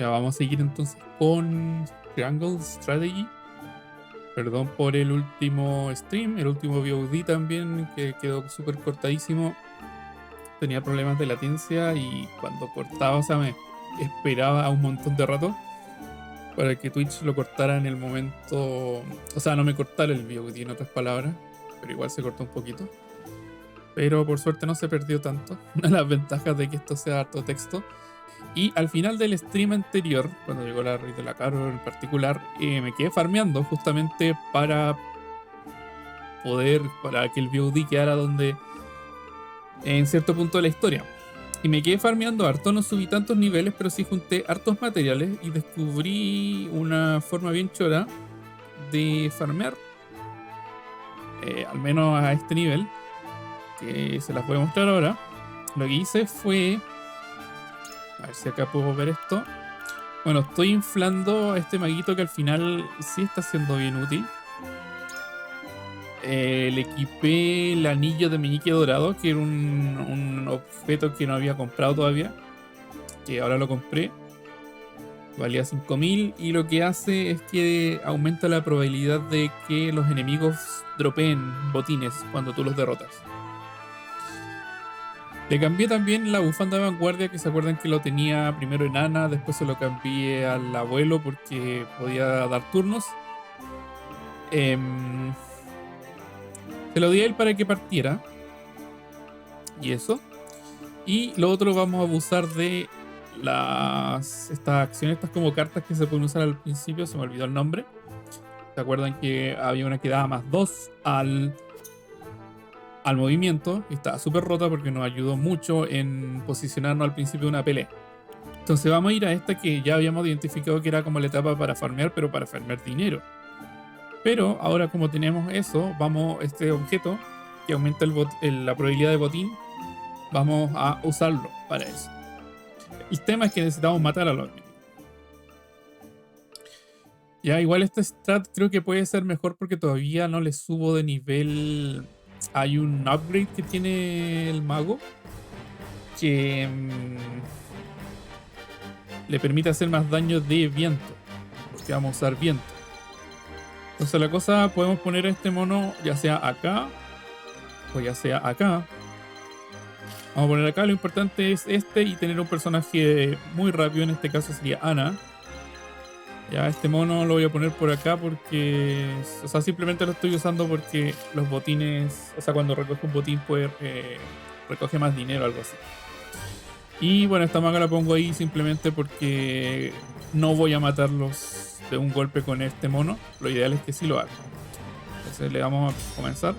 Ya vamos a seguir entonces con Triangle Strategy. Perdón por el último stream, el último VOD también, que quedó súper cortadísimo. Tenía problemas de latencia y cuando cortaba, o sea, me esperaba un montón de rato para que Twitch lo cortara en el momento. O sea, no me cortara el VOD, en otras palabras, pero igual se cortó un poquito. Pero por suerte no se perdió tanto. Una de las ventajas de que esto sea harto texto. Y al final del stream anterior, cuando llegó la raid de la Caro en particular, me quedé farmeando justamente para que el VOD quedara donde, en cierto punto de la historia. Y me quedé farmeando harto, no subí tantos niveles, pero sí junté hartos materiales y descubrí una forma bien chora de farmear, al menos a este nivel, que se las voy a mostrar ahora. Lo que hice fue, a ver si acá puedo ver esto. Bueno, estoy inflando este maguito que al final sí está siendo bien útil. Le equipé el anillo de meñique dorado, que era un objeto que no había comprado todavía, que ahora lo compré. Valía 5000 y lo que hace es que aumenta la probabilidad de que los enemigos dropeen botines cuando tú los derrotas. Le cambié también la bufanda de vanguardia, que se acuerdan que lo tenía primero en Ana, después se lo cambié al abuelo porque podía dar turnos. Se lo di a él para que partiera. Y eso. Y lo otro, vamos a abusar de estas acciones, estas como cartas que se pueden usar al principio, se me olvidó el nombre. ¿Se acuerdan que había una que daba más 2 al movimiento? Y estaba súper rota porque nos ayudó mucho en posicionarnos al principio de una pelea. Entonces vamos a ir a esta que ya habíamos identificado que era como la etapa para farmear, pero para farmear dinero. Pero ahora, como tenemos eso, este objeto que aumenta la probabilidad de botín, vamos a usarlo para eso. El tema es que necesitamos matar a los enemigos. Ya, igual este strat creo que puede ser mejor porque todavía no le subo de nivel. Hay un upgrade que tiene el mago que le permite hacer más daño de viento, porque vamos a usar viento. Entonces la cosa, podemos poner a este mono ya sea acá o ya sea acá. Vamos a poner acá, lo importante es este y tener un personaje muy rápido, en este caso sería Ana. Ya, este mono lo voy a poner por acá porque, o sea, simplemente lo estoy usando porque los botines, o sea, cuando recoge un botín pues recoge más dinero, algo así. Y bueno, esta maga la pongo ahí simplemente porque no voy a matarlos de un golpe con este mono. Lo ideal es que sí lo haga. Entonces le vamos a comenzar.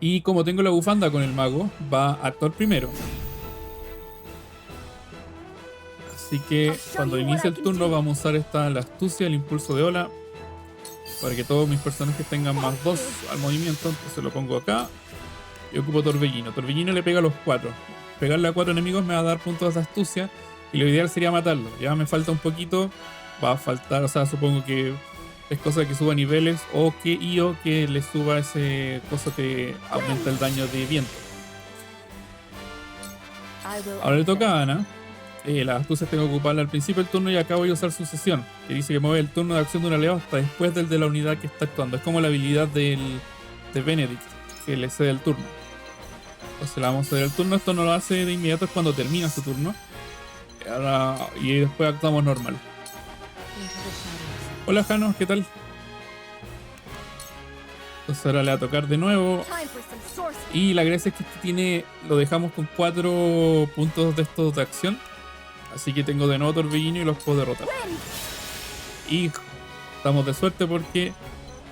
Y como tengo la bufanda con el mago, va a actuar primero. Así que cuando inicie el turno vamos a usar la astucia, el impulso de ola, para que todos mis personajes tengan más 2 al movimiento. Entonces lo pongo acá y ocupo torbellino. Torbellino le pega a los 4. Pegarle a 4 enemigos me va a dar puntos de astucia y lo ideal sería matarlo. Ya me falta un poquito, va a faltar, o sea, supongo que es cosa que suba niveles o que le suba ese coso que aumenta el daño de viento. Ahora le toca a Ana. Las astucias tengo que ocuparla al principio del turno y acá voy a usar sucesión, que dice que mueve el turno de acción de un aliado hasta después del de la unidad que está actuando. Es como la habilidad de Benedict, que le cede el turno. Entonces le vamos a ceder el turno. Esto no lo hace de inmediato, es cuando termina su turno. Y después actuamos normal. Hola Jano, ¿qué tal? Entonces ahora le va a tocar de nuevo. Y la gracia es que lo dejamos con 4 puntos de estos de acción. Así que tengo de nuevo torbellino y los puedo derrotar. Y estamos de suerte porque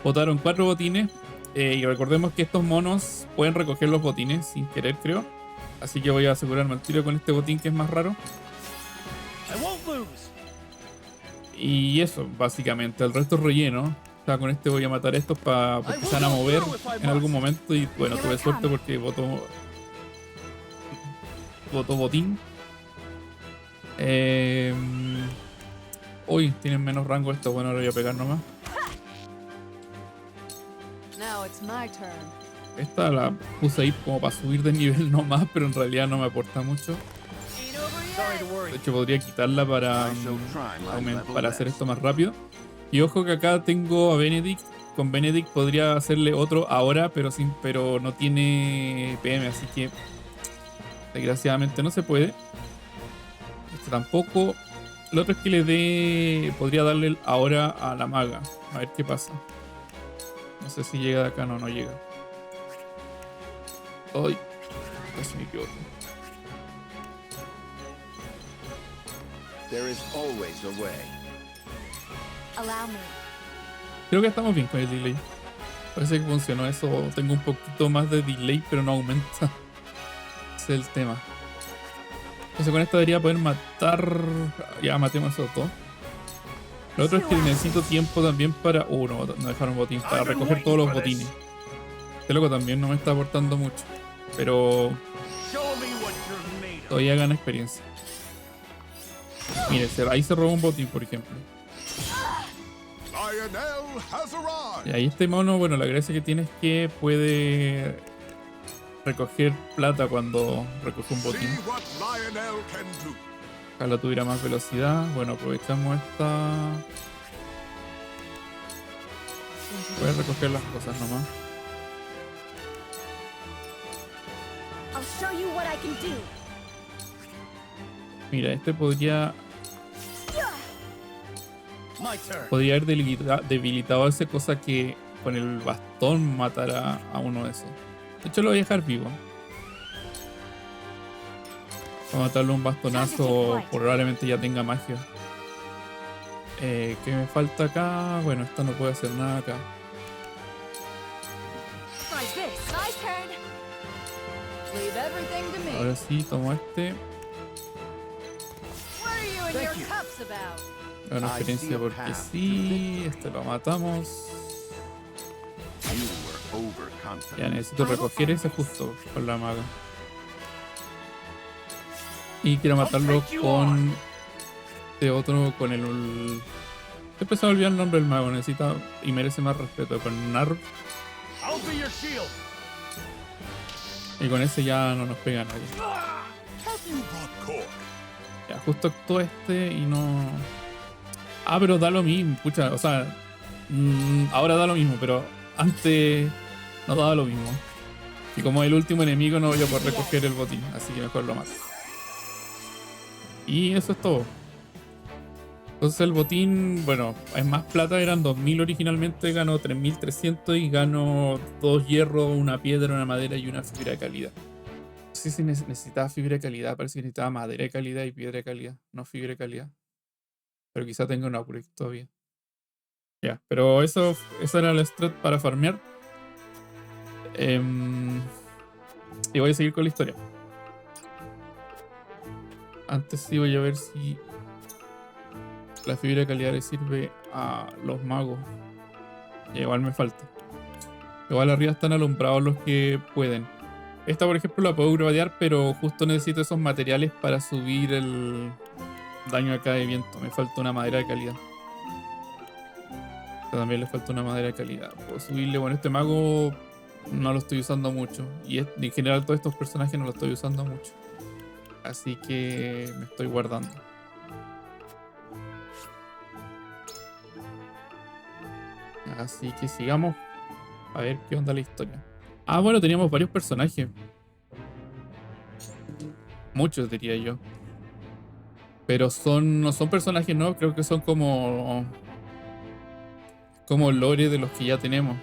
botaron 4 botines. Y recordemos que estos monos pueden recoger los botines sin querer, creo. Así que voy a asegurarme al tiro con este botín que es más raro. Y eso, básicamente. El resto es relleno. O sea, con este voy a matar a estos porque se van a mover en algún momento. Y bueno, tuve suerte porque votó botín. Uy, tienen menos rango estos. Bueno, ahora voy a pegar nomás. Esta la puse ahí como para subir de nivel nomás, pero en realidad no me aporta mucho. De hecho, podría quitarla para hacer esto más rápido. Y ojo que acá tengo a Benedict. Con Benedict podría hacerle otro ahora, pero no tiene PM, así que desgraciadamente no se puede. Este tampoco. Lo otro es que podría darle el ahora a la maga. A ver qué pasa. No sé si llega de acá, no llega. Ay, casi me equivoco. There is always a way. Allow me. Creo que estamos bien con el delay. Parece que funcionó eso. Tengo un poquito más de delay, pero no aumenta. Ese es el tema. Entonces con esto debería poder matar. Ya matemos esos dos. Lo otro es que necesito tiempo también para. No dejaron botín. Para recoger todos los botines. Este loco también no me está aportando mucho. Pero todavía gana experiencia. Mire, ahí se robó un botín, por ejemplo. Y ahí este mono, bueno, la gracia que tiene es que puede recoger plata cuando recoge un botín. Ojalá tuviera más velocidad. Bueno, aprovechamos esta. Voy a recoger las cosas nomás. Mira, este podría haber debilitado esa cosa que con el bastón matará a uno de esos. De hecho, lo voy a dejar vivo. Voy a matarle un bastonazo, probablemente ya tenga magia. ¿Qué me falta acá? Bueno, esta no puede hacer nada acá. Ahora sí, tomo este. Una experiencia porque sí. Este lo matamos. Ya necesito recoger ese justo con la maga. Y quiero matarlo con este otro, con el. Empezó a olvidar el nombre del mago. Necesita y merece más respeto. Con Nar. Y con ese ya no nos pega nadie. Ya, justo actuó este y no. Pero da lo mismo, pucha, o sea, ahora da lo mismo, pero antes no daba lo mismo. Y como el último enemigo no voy a poder recoger el botín, así que mejor lo mato. Y eso es todo. Entonces el botín, bueno, es más plata, eran 2000 originalmente, ganó 3300 y ganó 2 hierros, una piedra, una madera y una fibra de calidad. No sé si necesitaba fibra de calidad, parece que necesitaba madera de calidad y piedra de calidad, no fibra de calidad. Pero quizá tenga un upgrade todavía. Ya, pero eso era el strat para farmear. Y voy a seguir con la historia. Antes sí voy a ver si la fibra de calidad le sirve a los magos. Y igual me falta. Igual arriba están alumbrados los que pueden. Esta, por ejemplo, la puedo gradear, pero justo necesito esos materiales para subir el daño acá de viento. Me falta una madera de calidad. También le falta una madera de calidad. Puedo subirle. Bueno, este mago no lo estoy usando mucho. Y en general todos estos personajes no lo estoy usando mucho. Así que me estoy guardando. Así que sigamos a ver qué onda la historia. Bueno, teníamos varios personajes. Muchos, diría yo. Pero no son personajes nuevos, creo que son como lore de los que ya tenemos.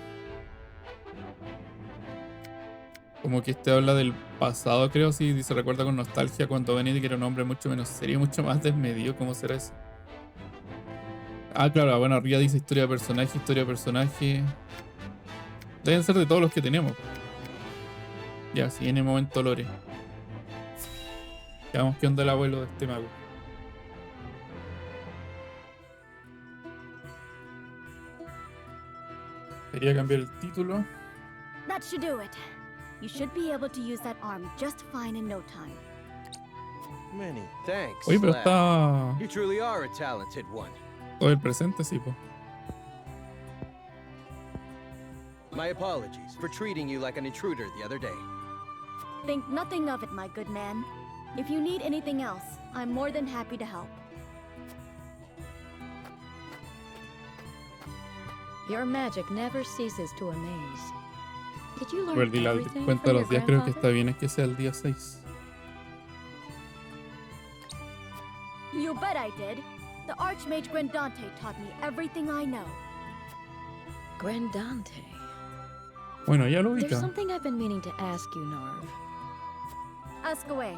Como que este habla del pasado, creo, si se recuerda con nostalgia cuando Benedict era un hombre mucho menos serio, mucho más desmedido. ¿Cómo será eso? Claro, bueno, arriba dice historia de personaje, historia de personaje. Deben ser de todos los que tenemos. Ya, si viene momento lore. Veamos qué onda el abuelo de este mago. Quería cambiar el título. That should do it. You should be able to use that arm just fine in no time. Many thanks. Oye, pero está You truly are a talented one. todo el presente, sí, po. My apologies for treating you like an intruder the other day. Think nothing of it, my good man. If you need anything else, I'm more than happy to help. Your magic never ceases to amaze. Did you learn Perdí la everything cuenta from de your los días, creo que grandfather? está bien es que sea el día 6. You bet I did. The Archmage Grandante taught me everything I know. Grandante. Bueno, ya lo There's ubica. something I've been meaning to ask you, Narv. Ask away.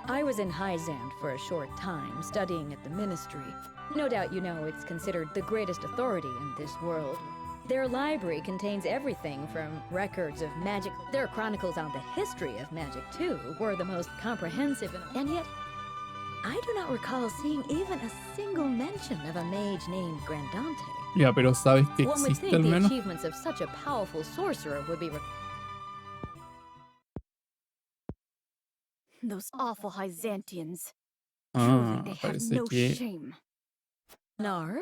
I was in Hyzand for a short time, studying at the Ministry. No doubt you know it's considered the greatest authority in this world. Their library contains everything from records of magic. Their chronicles on the history of magic, too, were the most comprehensive, and yet I do not recall seeing even a single mention of a mage named Grandante. Ya, pero sabes que One would existe think al the menos. achievements of such a powerful sorcerer would be... Those awful Hyzantians. Ah, Truly, they have parece no que shame. Narv?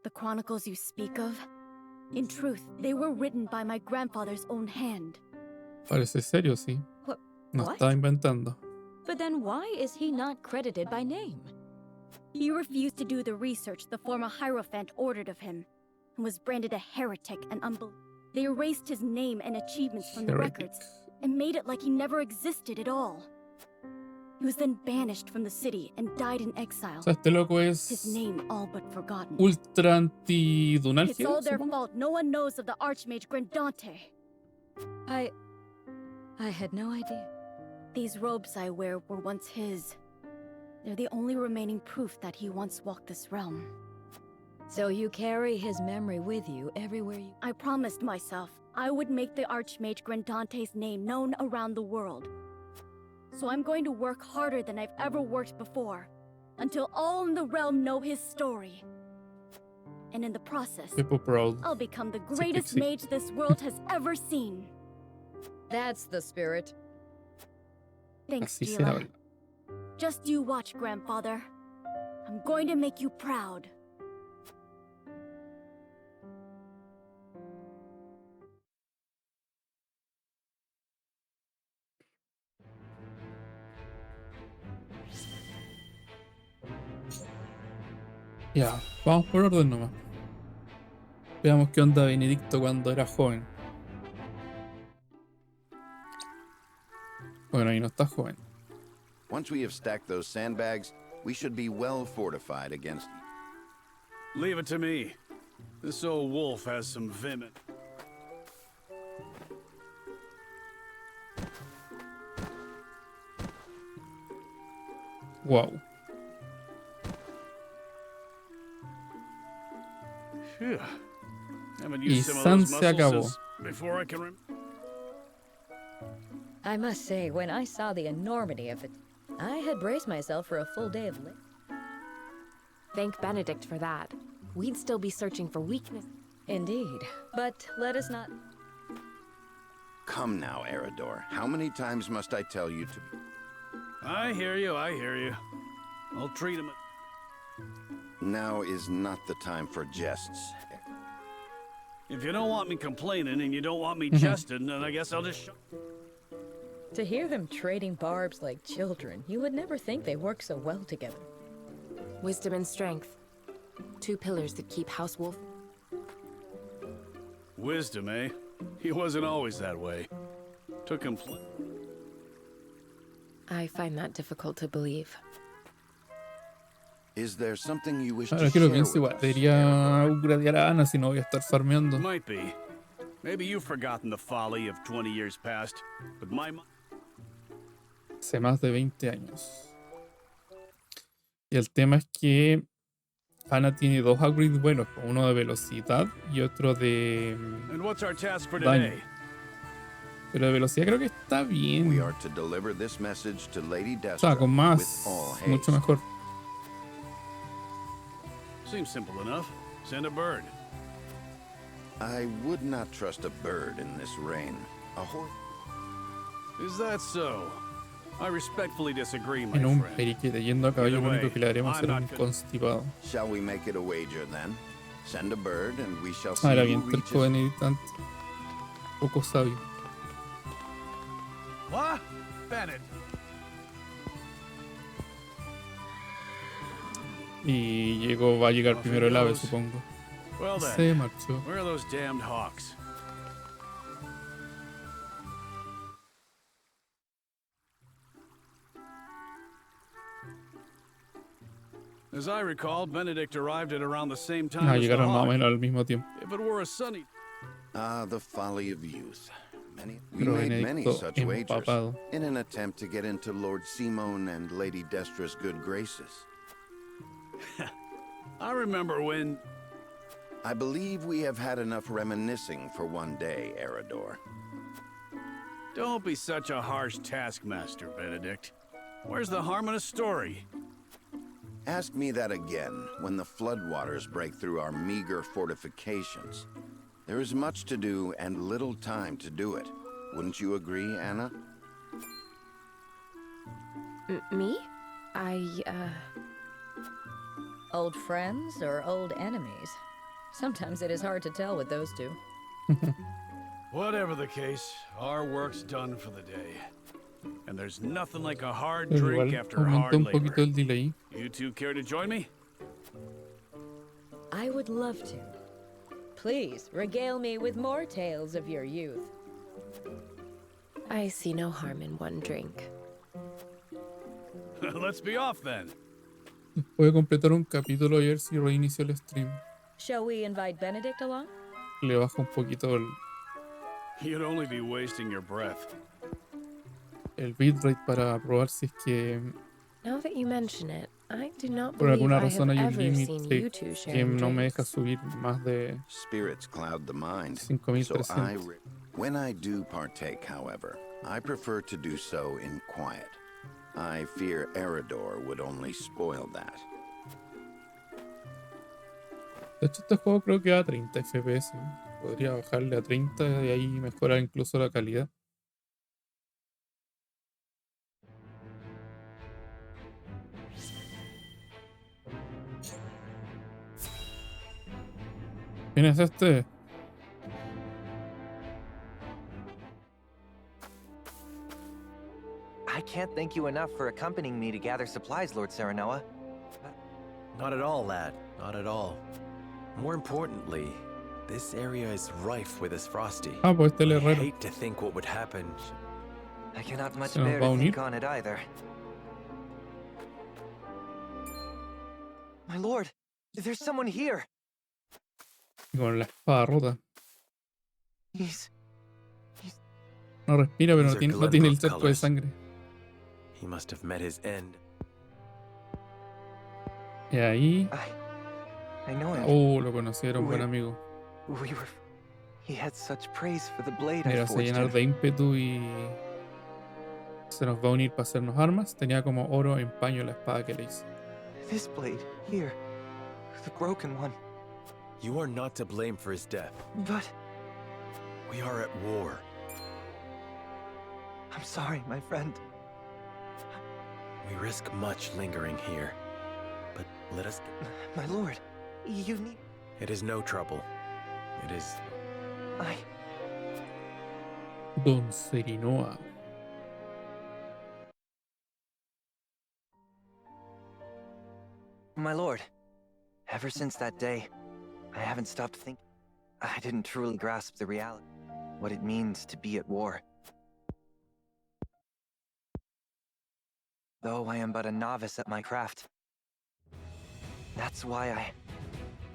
The chronicles you speak of, in truth, they were written by my grandfather's own hand. parece serio, sí. What? No What? está inventando. But then why is he not credited by name? He refused to do the research the former Hierophant ordered of him, and was branded a heretic and unbeliever. They erased his name and achievements from the Heretic. records, and made it like he never existed at all. He was then banished from the city and died in exile, O sea, este loco his es name all but forgotten. ultra It's anti-Dunálgida, all their supongo. fault. No one knows of the Archmage Grandante. I had no idea. These robes I wear were once his. They're the only remaining proof that he once walked this realm. So you carry his memory with you everywhere you... I promised myself I would make the Archmage Grandante's name known around the world. So I'm going to work harder than I've ever worked before, until all in the realm know his story. And in the process, People proud. I'll become the greatest pixie. mage this world has ever seen. That's the spirit. Thanks, Así se Gila. habla. Just you watch, grandfather. I'm going to make you proud. Ya, vamos por orden nomás. Veamos qué onda Benedicto cuando era joven. Bueno, ahí no está joven. Once we have stacked those sandbags, we should be well fortified against... Leave it to me. This old wolf has some vim in it. Wow. Phew. Haven't Y used some of San those se muscles acabó. since before I can I must say, when I saw the enormity of it, I had braced myself for a full day of labor. Thank Benedict for that. We'd still be searching for weakness. Indeed. But let us not... Come now, Eridor. How many times must I tell you to... I hear you, I hear you. I'll treat him. Now is not the time for jests. If you don't want me complaining and you don't want me jesting, then I guess I'll just To hear them trading barbs like children, you would never think they work so well together. Wisdom and strength. Two pillars that keep House Wolf. Wisdom, eh? He wasn't always that way. Took him... I find that difficult to believe. Is there something you wish Ahora to que lo share pienso with igual, us, debería Eridor? upgradear a Ana si no voy a estar farmeando. Might be. Maybe you've forgotten the folly of 20 years past, but my... Hace más de 20 años. Y el tema es que Ana tiene dos upgrades buenos, uno de velocidad y otro de And what's our task for daño. today? Pero de velocidad creo que está bien. We are to deliver this message to Lady O sea, Destra con with más, all haste. mucho mejor. Seems simple enough. Send a bird. I would not trust a bird in this rain. A horse... Is that so? I respectfully disagree, my En un friend. periquete yendo a caballo, lo único que le haremos I'm será not un gonna- constipado. Shall we make it a wager, then? Send a bird and we shall Ah, see era who bien reaches. terco Benedict antes. Poco sabio. What? Bennett. Y llegó, va a llegar Off primero he el ave, goes. supongo. Well Se then, marchó. where are those damned hawks? As I recall, Benedict arrived at around the same time Ah, as the llegaron más o hawk. menos al mismo tiempo. If it were a sunny... Ah, the folly of youth. We Pero made many Benedicto such wagers empapado. in an attempt to get into Lord Simon and Lady Destra's good graces. I remember when... I believe we have had enough reminiscing for one day, Eridor. Don't be such a harsh taskmaster, Benedict. Where's the harm in a story? Ask me that again when the floodwaters break through our meager fortifications. There is much to do and little time to do it. Wouldn't you agree, Anna? Me? Old friends or old enemies? Sometimes it is hard to tell with those two. Whatever the case, our work's done for the day. And there's nothing like a hard Pero drink igual after aumentó hard un poquito labor. el delay. You two care to join me? I would love to. Please, regale me with more tales of your youth. I see no harm in one drink. Let's be off then. Puede completar un capítulo y ver si reinicio el stream. Shall we invite Benedict along? Le bajo un poquito You'd only be wasting your breath. el bitrate para probar si es que Now that you mention it, I do not por believe alguna I have razón hay un ever seen límite you two que sharing no me deja drinks. subir más de Spirits cloud the mind. So 5.300. when I do partake, however, I prefer to do so in quiet. I fear Eridor would only spoil that. De hecho, este juego creo que va a 30 FPS. Podría bajarle a 30 y ahí mejorar incluso la calidad. ¿Quién es este? I can't thank you enough for accompanying me to gather supplies, Lord Serenoa. Not at all, lad. Not at all. More importantly, this area is rife with this frosty. Ah, pues este es el I herrero. hate to think what would happen. I cannot much Se nos bear va a to unir. think on it either. My lord, there's someone here. Y con la espada rota. He's... No respira, pero These no are tiene, no tiene el Glenbrook cerco de colors. sangre. He must have met his end. Y ahí. I know him. Lo conocieron, buen amigo. We were... He had such praise for the blade I Mira, se forged llenar him. de ímpetu y se nos va a unir para hacernos armas. Tenía como oro en paño la espada que le hice. This blade, here. The broken one. You are not to blame for his death. But... We are at war. I'm sorry, my friend. We risk much lingering here. But let us... My lord, you need... It is no trouble. It is... Don Serinoa. My lord, ever since that day, I haven't stopped thinking. I didn't truly grasp the reality, what it means to be at war. Though I am but a novice at my craft. That's why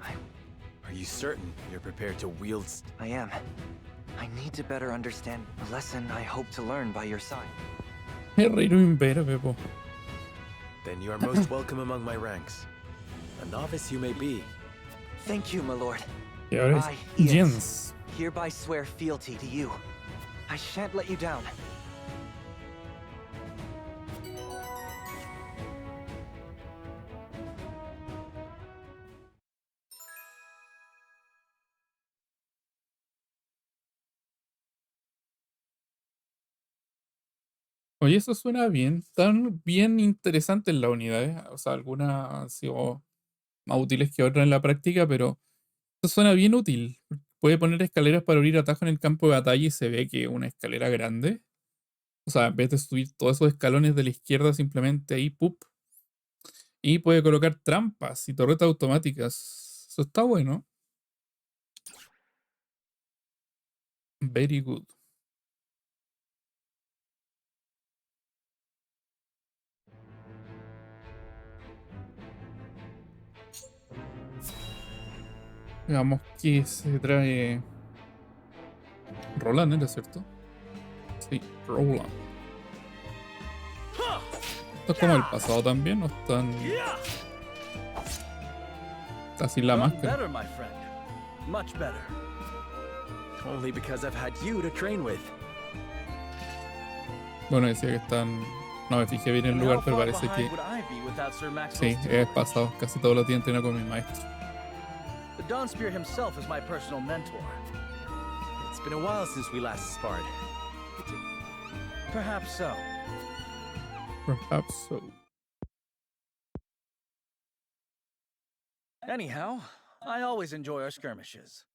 Are you certain you're prepared to wield... I am. I need to better understand the lesson I hope to learn by your side. Herrero imberbe, po. Then you are most welcome among my ranks. A novice you may be. Thank you, my lord. Y ahora es I, Ian, Jens. hereby swear fealty to you. I shan't let you down. Oye, eso suena bien. Están bien interesantes las unidades. O sea, algunas han sido más útiles que otras en la práctica, pero Esto suena bien útil. Puede poner escaleras para abrir atajos en el campo de batalla y se ve que una escalera grande. O sea, en vez de subir todos esos escalones de la izquierda, simplemente ahí, ¡pup! Y puede colocar trampas y torretas automáticas. Eso está bueno. Very good. Veamos qué se trae. Roland, ¿era cierto? Sí, Roland. Esto es como el pasado también, ¿no? Están. Está sin la máscara. Better, my friend. Much better. Only because I've had you to train with. Bueno, decía que están. No me fijé bien en el lugar, pero parece que. Sí, es pasado. Casi todos los días entreno con mi maestro. The Dawn Spear himself is my personal mentor. It's been a while since we last sparred. Perhaps so. Perhaps so. Anyhow, I always enjoy our skirmishes.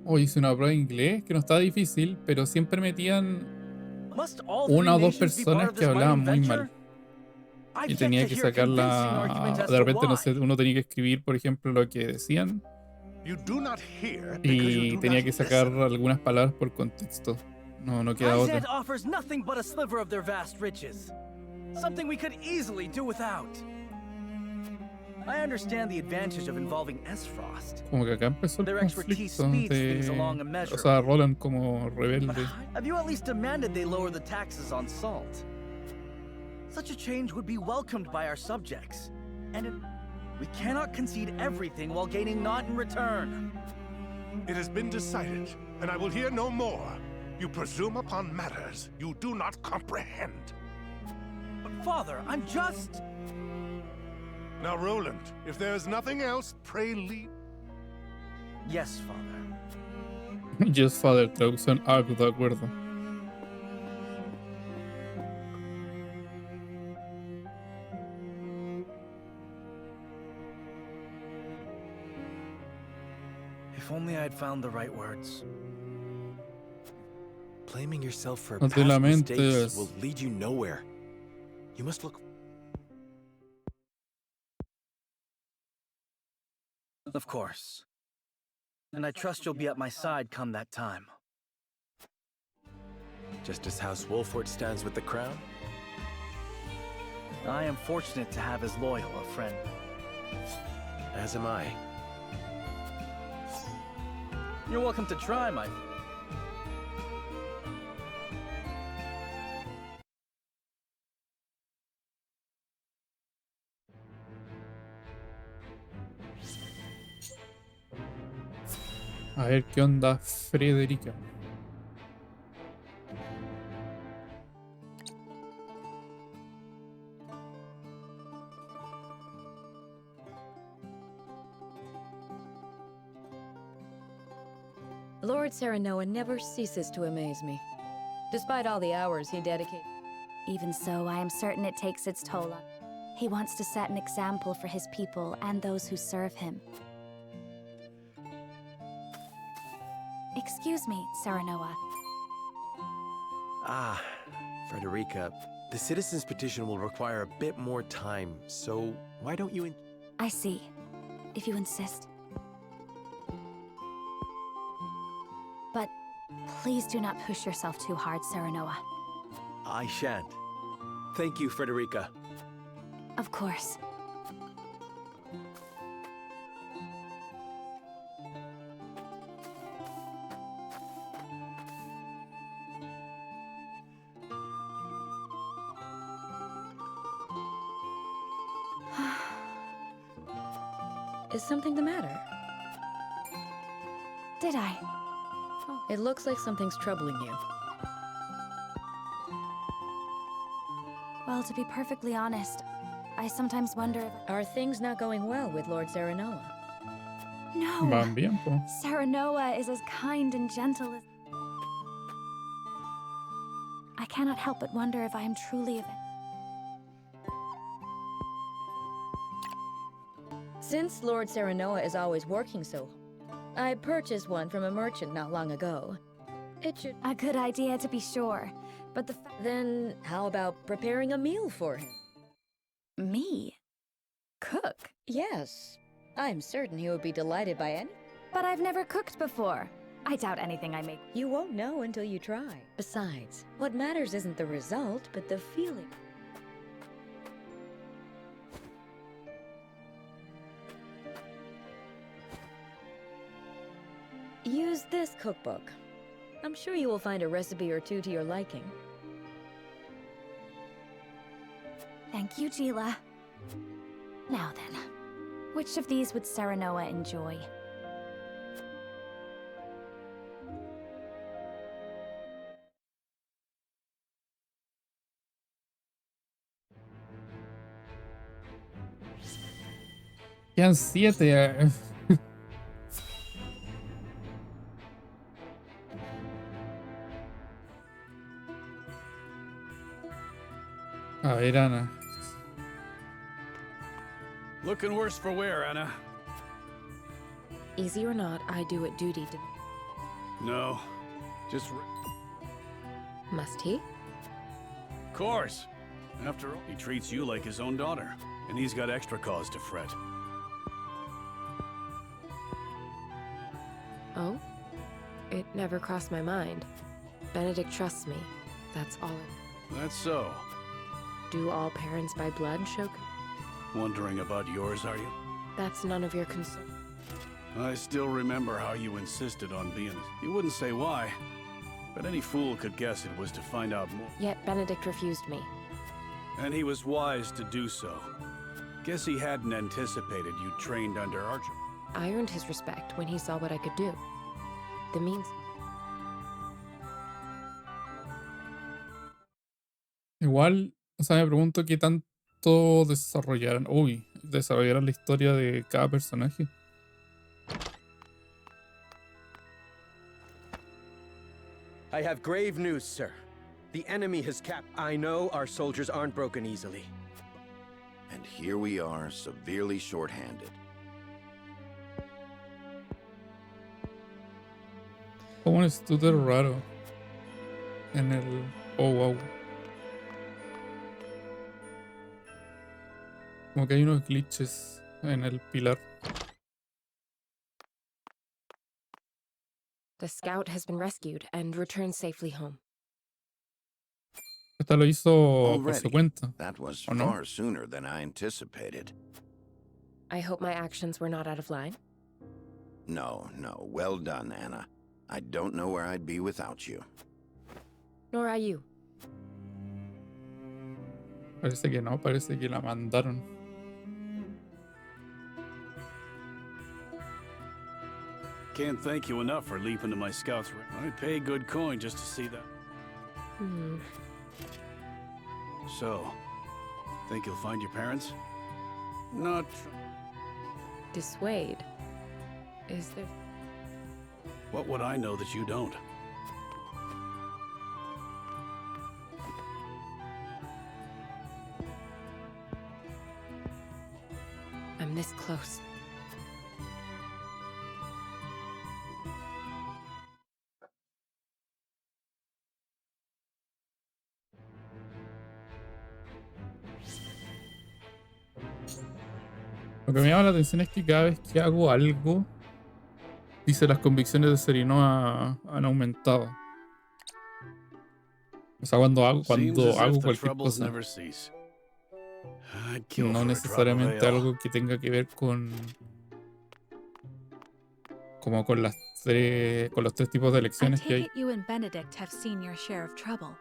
Hoy hice una prueba de inglés que no estaba difícil, pero siempre metían Must all una o three dos nations be part personas of que this hablaban mighty muy venture? mal. I've Y yet tenía to que hear a convincing argument sacarla. as De to repente, no why. sé, uno tenía que escribir, por ejemplo, lo que decían. You do not hear because you Y do tenía not que sacar listen. algunas palabras por contexto. No queda Isand otra. offers nothing but a sliver of their vast riches. Something we could easily do without. I understand the advantage of involving S-Frost. Como que acá empezó el Their expertise conflicto speeds things along de. O immeasurably. sea, Roland como But rebelde. have you at least demanded they lower the taxes on salt? Such a change would be welcomed by our subjects. We cannot concede everything while gaining naught in return. It has been decided, and I will hear no more. You presume upon matters you do not comprehend. But Father, I'm just... Now, Roland, if there is nothing else, pray leave. Yes, Father. Yes, Father, traducción. Ah, de acuerdo. If only I had found the right words. Blaming yourself for No te past mistakes lamentes. will lead you nowhere. You must look. Of course. And I trust you'll be at my side come that time. Just as House Wolford stands with the crown. I am fortunate to have as loyal a friend. As am I. You're welcome to try, my... A ver qué onda, Frederica. Lord Serenoa never ceases to amaze me. Despite all the hours he dedicates. Even so, I am certain it takes its toll on. He wants to set an example for his people and those who serve him. Excuse me, Serenoa. Ah, Frederica, the citizen's petition will require a bit more time, so why don't you... I see. If you insist. But please do not push yourself too hard, Serenoa. I shan't. Thank you, Frederica. Of course. Is something the matter? Did I? Oh, it looks like something's troubling you. Well, to be perfectly honest, I sometimes wonder if... Are things not going well with Lord Serenoa? No! Van bien, po. Serenoa is as kind and gentle as... I cannot help but wonder if I am truly of it. Since Lord Serenoa is always working so, I purchased one from a merchant not long ago. It should... A good idea to be sure, but Then how about preparing a meal for him? Me? Cook? Yes. I'm certain he would be delighted by any... But I've never cooked before. I doubt anything I make. You won't know until you try. Besides, what matters isn't the result, but the feeling. Use this cookbook. I'm sure you will find a recipe or two to your liking. Thank you, Gila. Now then, which of these would Serenoa enjoy? Quedan 7. A ver, Ana. Looking worse for wear, Anna. Easy or not, I do what duty to. No, just Must he? of course. After all, he treats you like his own daughter, and he's got extra cause to fret. Oh? It never crossed my mind. Benedict trusts me. That's all it... That's so. Do all parents by blood show... Wondering about yours, are you? That's none of your concern. I still remember how you insisted on being... You wouldn't say why, but any fool could guess it was to find out more. Yet Benedict refused me. And he was wise to do so. Guess he hadn't anticipated you trained under Archer. I earned his respect when he saw what I could do. The means... Igual, o sea, me pregunto qué tanto desarrollarán la historia de cada personaje. I have grave news, sir. The enemy has capped. I know our soldiers aren't broken easily. And here we are, severely short-handed. Como un estudio raro en el... Oh, wow. Como que hay unos glitches en el pilar. The scout has been rescued and returned safely home. Esta lo hizo por su Already? cuenta. That was ¿O no? far sooner than I anticipated. I hope my actions were not out of line. No, no. Well done, Anna. I don't know where I'd be without you. Nor are you. Parece que no, parece que la mandaron. Can't thank you enough for leaping to my scouts. I'd pay good coin just to see that. So, think you'll find your parents? Not... Dissuade? Is there... What would I know that you don't? I'm this close. Lo que me llama la atención es que cada vez que hago algo, dice las convicciones de Serenoa han aumentado. O sea, cuando hago cualquier cosa. No necesariamente algo que tenga que ver con... Como con los tres tipos de elecciones que hay. You and Benedict have seen your share of trouble.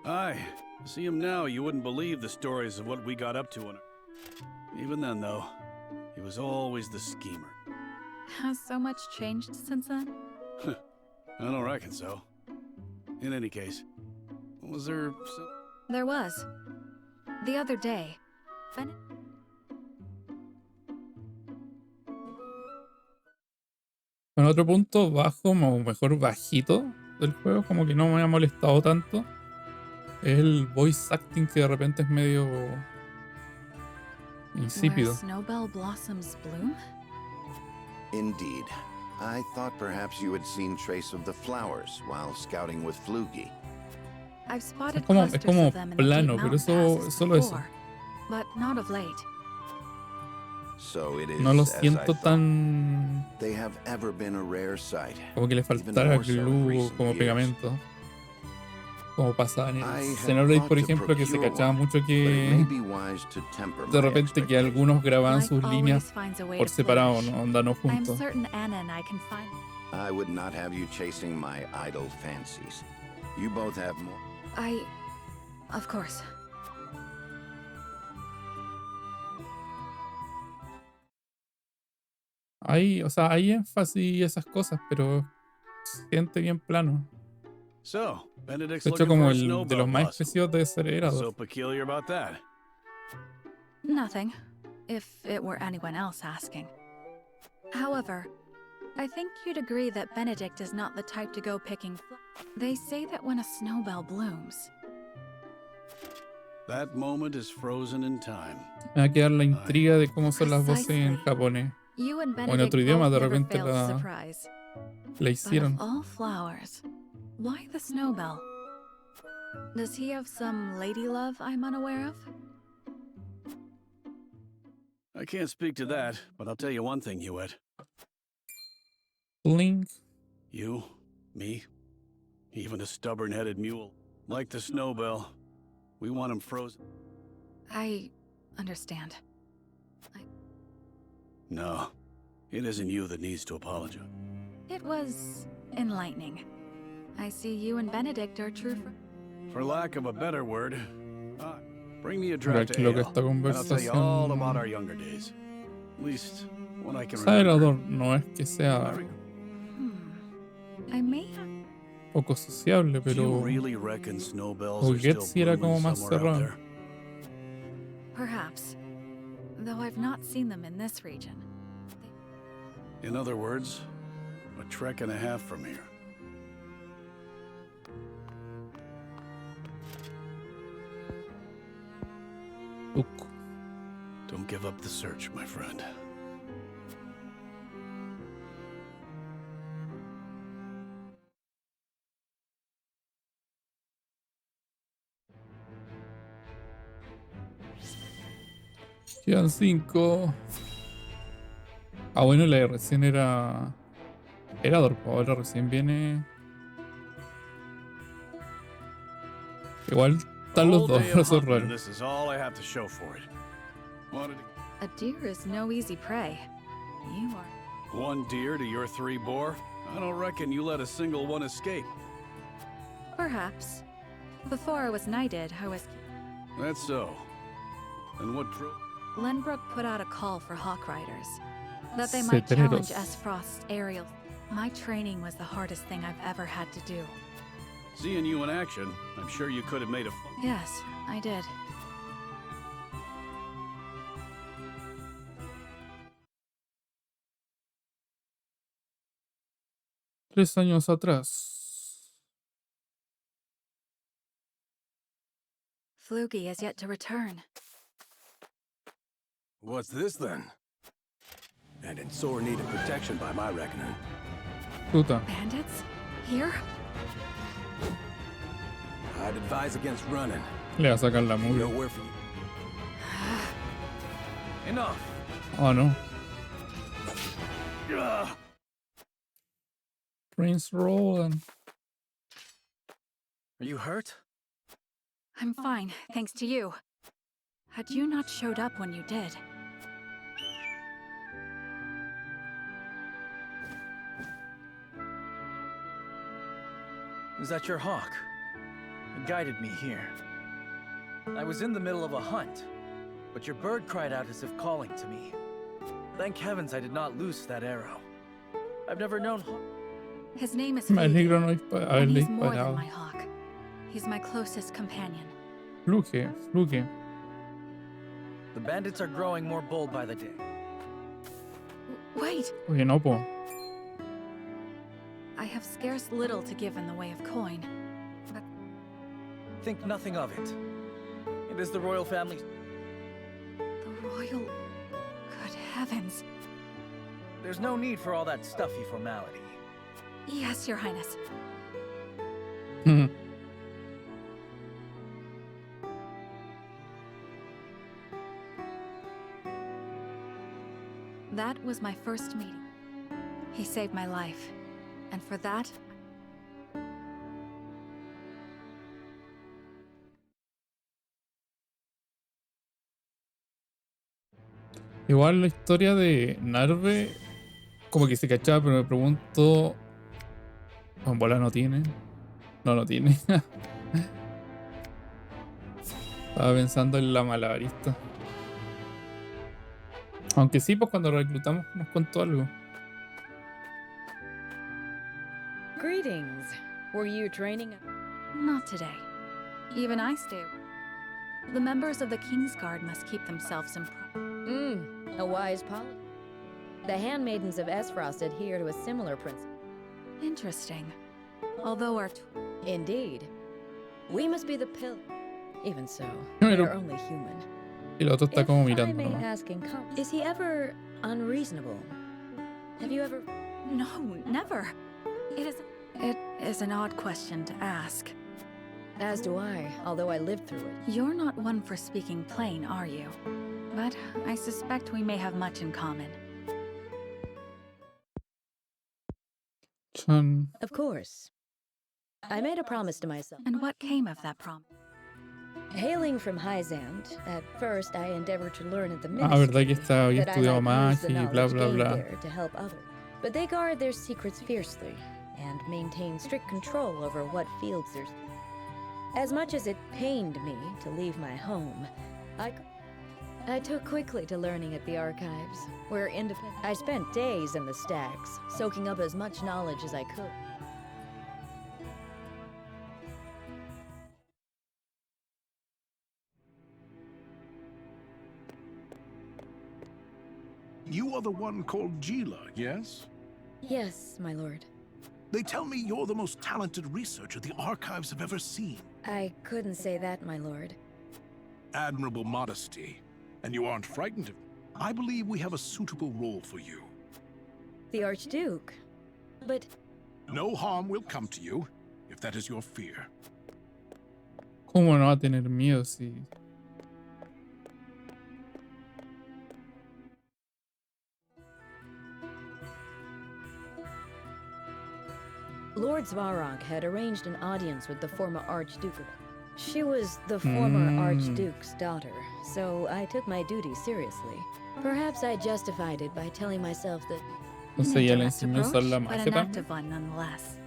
Aye. See him now, you wouldn't believe the stories of what we got up to. Even then, though, he was always the schemer. Has so much changed since then? I don't reckon so. In any case, was there... There was. The other day, En otro punto bajo, o mejor bajito del juego, como que no me ha molestado tanto, es el voice acting, que de repente es medio Insípido. snowbell blossoms bloom? Indeed. I thought perhaps you had seen trace of the flowers while scouting with Flugy. I've spotted Es clusters como of them in the plano, deep pero mountain eso, passes solo eso. before, but not of late. So it is No lo as I siento thought. tan... They have ever been a rare sight. como que le even faltara more so in glue recent como years. pegamento. Como pasaba en I el had Xenoblade, thought por to ejemplo, que se procure cachaba one, mucho but it may que be wise to temper de my repente que expectations. algunos grababan Life sus always líneas finds a way por to separado, flourish. no, onda no I'm juntos. certain Anna and I can find. I would not have you chasing my idle fancies. You both have more. Of course. Hay, o sea, hay énfasis y esas cosas, pero se siente bien plano. So, Benedict's De hecho, looking como for a el de snowbell los más blossom. específicos debe ser What's so Erador. peculiar about that? Nothing, if it were anyone else asking. However, I think you'd agree that Benedict is not the type to go picking. They say that when a snowbell blooms, That moment is frozen in time. Me va a quedar la intriga de cómo son las voces en Precisely. japonés. you and O en Benedict otro idioma both de never repente fail to la surprise. But hicieron. of all flowers, why the snowbell? Does he have some lady love I'm unaware of? I can't speak to that, but I'll tell you one thing, Hewitt. Link. You, me, even a stubborn-headed mule. Like the snowbell, we want him frozen. I understand. No, it isn't you that needs to apologize. It was enlightening. I see you and Benedict are true for. For lack of a better word, bring me a Mira draft aquí lo que ale, esta and I'll tell you all about conversación. our younger days. At least, what I can O sea, remember. Erador no es que sea I may have. poco sociable, Do you pero really reckon snowbells o are still Getsi era como blooming más somewhere out cerrado. there? Perhaps. Though I've not seen them in this region. In other words, a trek and a half from here. Tuk. Don't give up the search, my friend. Quedan 5. Ah, bueno, la de recién era Erador, pues ahora recién viene. Igual están los Whole dos, day of los dos hunting, and raros. this is all I have to show for it. Wanted A deer is no easy prey. You are. one deer to your 3 boar? I don't reckon you let a single one escape. Perhaps. Before I was knighted, I was. That's so. And what drove? Lenbrook put out a call for hawk riders. That they might challenge Cetreros. S. Frost's aerial. My training was the hardest thing I've ever had to do. Seeing you in action, I'm sure you could have made a Yes, I did. Tres años atrás. Flugy has yet to return. What's this then? And in sore need of protection by my reckoning. Puta. Bandits? Here? I'd advise against running. Le va a sacar la mugre. Nowhere for you. Enough. Oh no. Ugh. Prince Roland. Are you hurt? I'm fine, thanks to you. Had you not showed up when you did, Is that your hawk? It guided me here. I was in the middle of a hunt, but your bird cried out as if calling to me. Thank heavens I did not loose that arrow. I've never known his name is Me Flugy, alegro no and haberle he's more than disparado. my hawk. He's my closest companion. Fluge, fluge. The bandits are growing more bold by the day. Wait! Oye, no, po. I have scarce little to give in the way of coin. But Think nothing of it. It is the royal family. the Royal... Good heavens. There's no need for all that stuffy formality. Yes, Your Highness. That was my first meeting. He saved my life. And for that... Igual la historia de Narve, como que se cachaba, pero me pregunto... ¿En bola no tiene? No tiene. Estaba pensando en la malabarista. Aunque sí, pues cuando reclutamos nos contó algo. Greetings. Were you training? Not today. Even I stay. The members of the King's Guard must keep themselves in... A wise policy. The handmaidens of Esfrost adhere to a similar principle. Interesting. Although our... Indeed. We must be the pill. Even so, Pero- we are only human. Y el otro está como If I mirando, may ¿no? ask is he ever unreasonable? Have you ever... No, never. It is an odd question to ask. As do I, although I lived through it. You're not one for speaking plain, are you? But I suspect we may have much in common. Chan. Of course. I made a promise to myself. And what came of that promise? Hailing from Hyzand, at first I endeavored to learn at the Ah, verdad que ministry había that I estudiado might use the magia y bla knowledge bla gained bla. there to help others. But they guard their secrets fiercely and maintain strict control over what fields there's. As much as it pained me to leave my home, I took quickly to learning at the archives, where I spent days in the stacks, soaking up as much knowledge as I could. You are the one called Gila, yes? Yes, my lord. They tell me you're the most talented researcher the archives have ever seen. I couldn't say that, my lord. Admirable modesty. And you aren't frightened of me. I believe we have a suitable role for you. The Archduke. But No harm will come to you, if that is your fear. ¿Cómo no va a tener miedo si... Lord Svarog had arranged an audience with the former Archduke. She was the former Archduke's daughter, so I took my duty seriously. Perhaps I justified it by telling myself that Entonces An ella le indirect enseñó a usar la approach, but magia an también. active one nonetheless.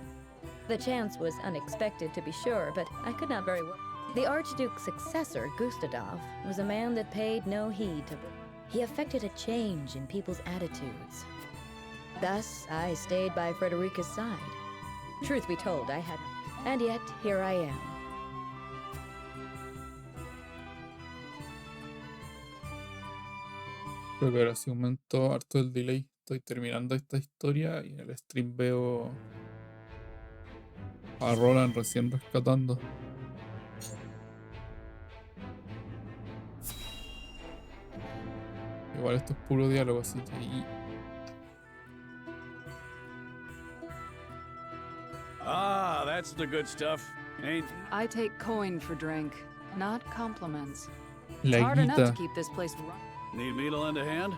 the chance was unexpected to be sure, but I could not very well. The Archduke's successor, Gustadov, was a man that paid no heed to... He affected a change in people's attitudes. Thus, I stayed by Frederica's side. Truth be told, I hadn't. And yet, here I am. Creo que ahora sí aumentó harto el delay. Estoy terminando esta historia y en el stream veo a Roland recién rescatando. Igual esto es puro diálogo, así que... Ah, that's the good stuff. Ain't I take coin for drink, not compliments. La It's hard enough to guita. keep this place running. need me to lend a hand?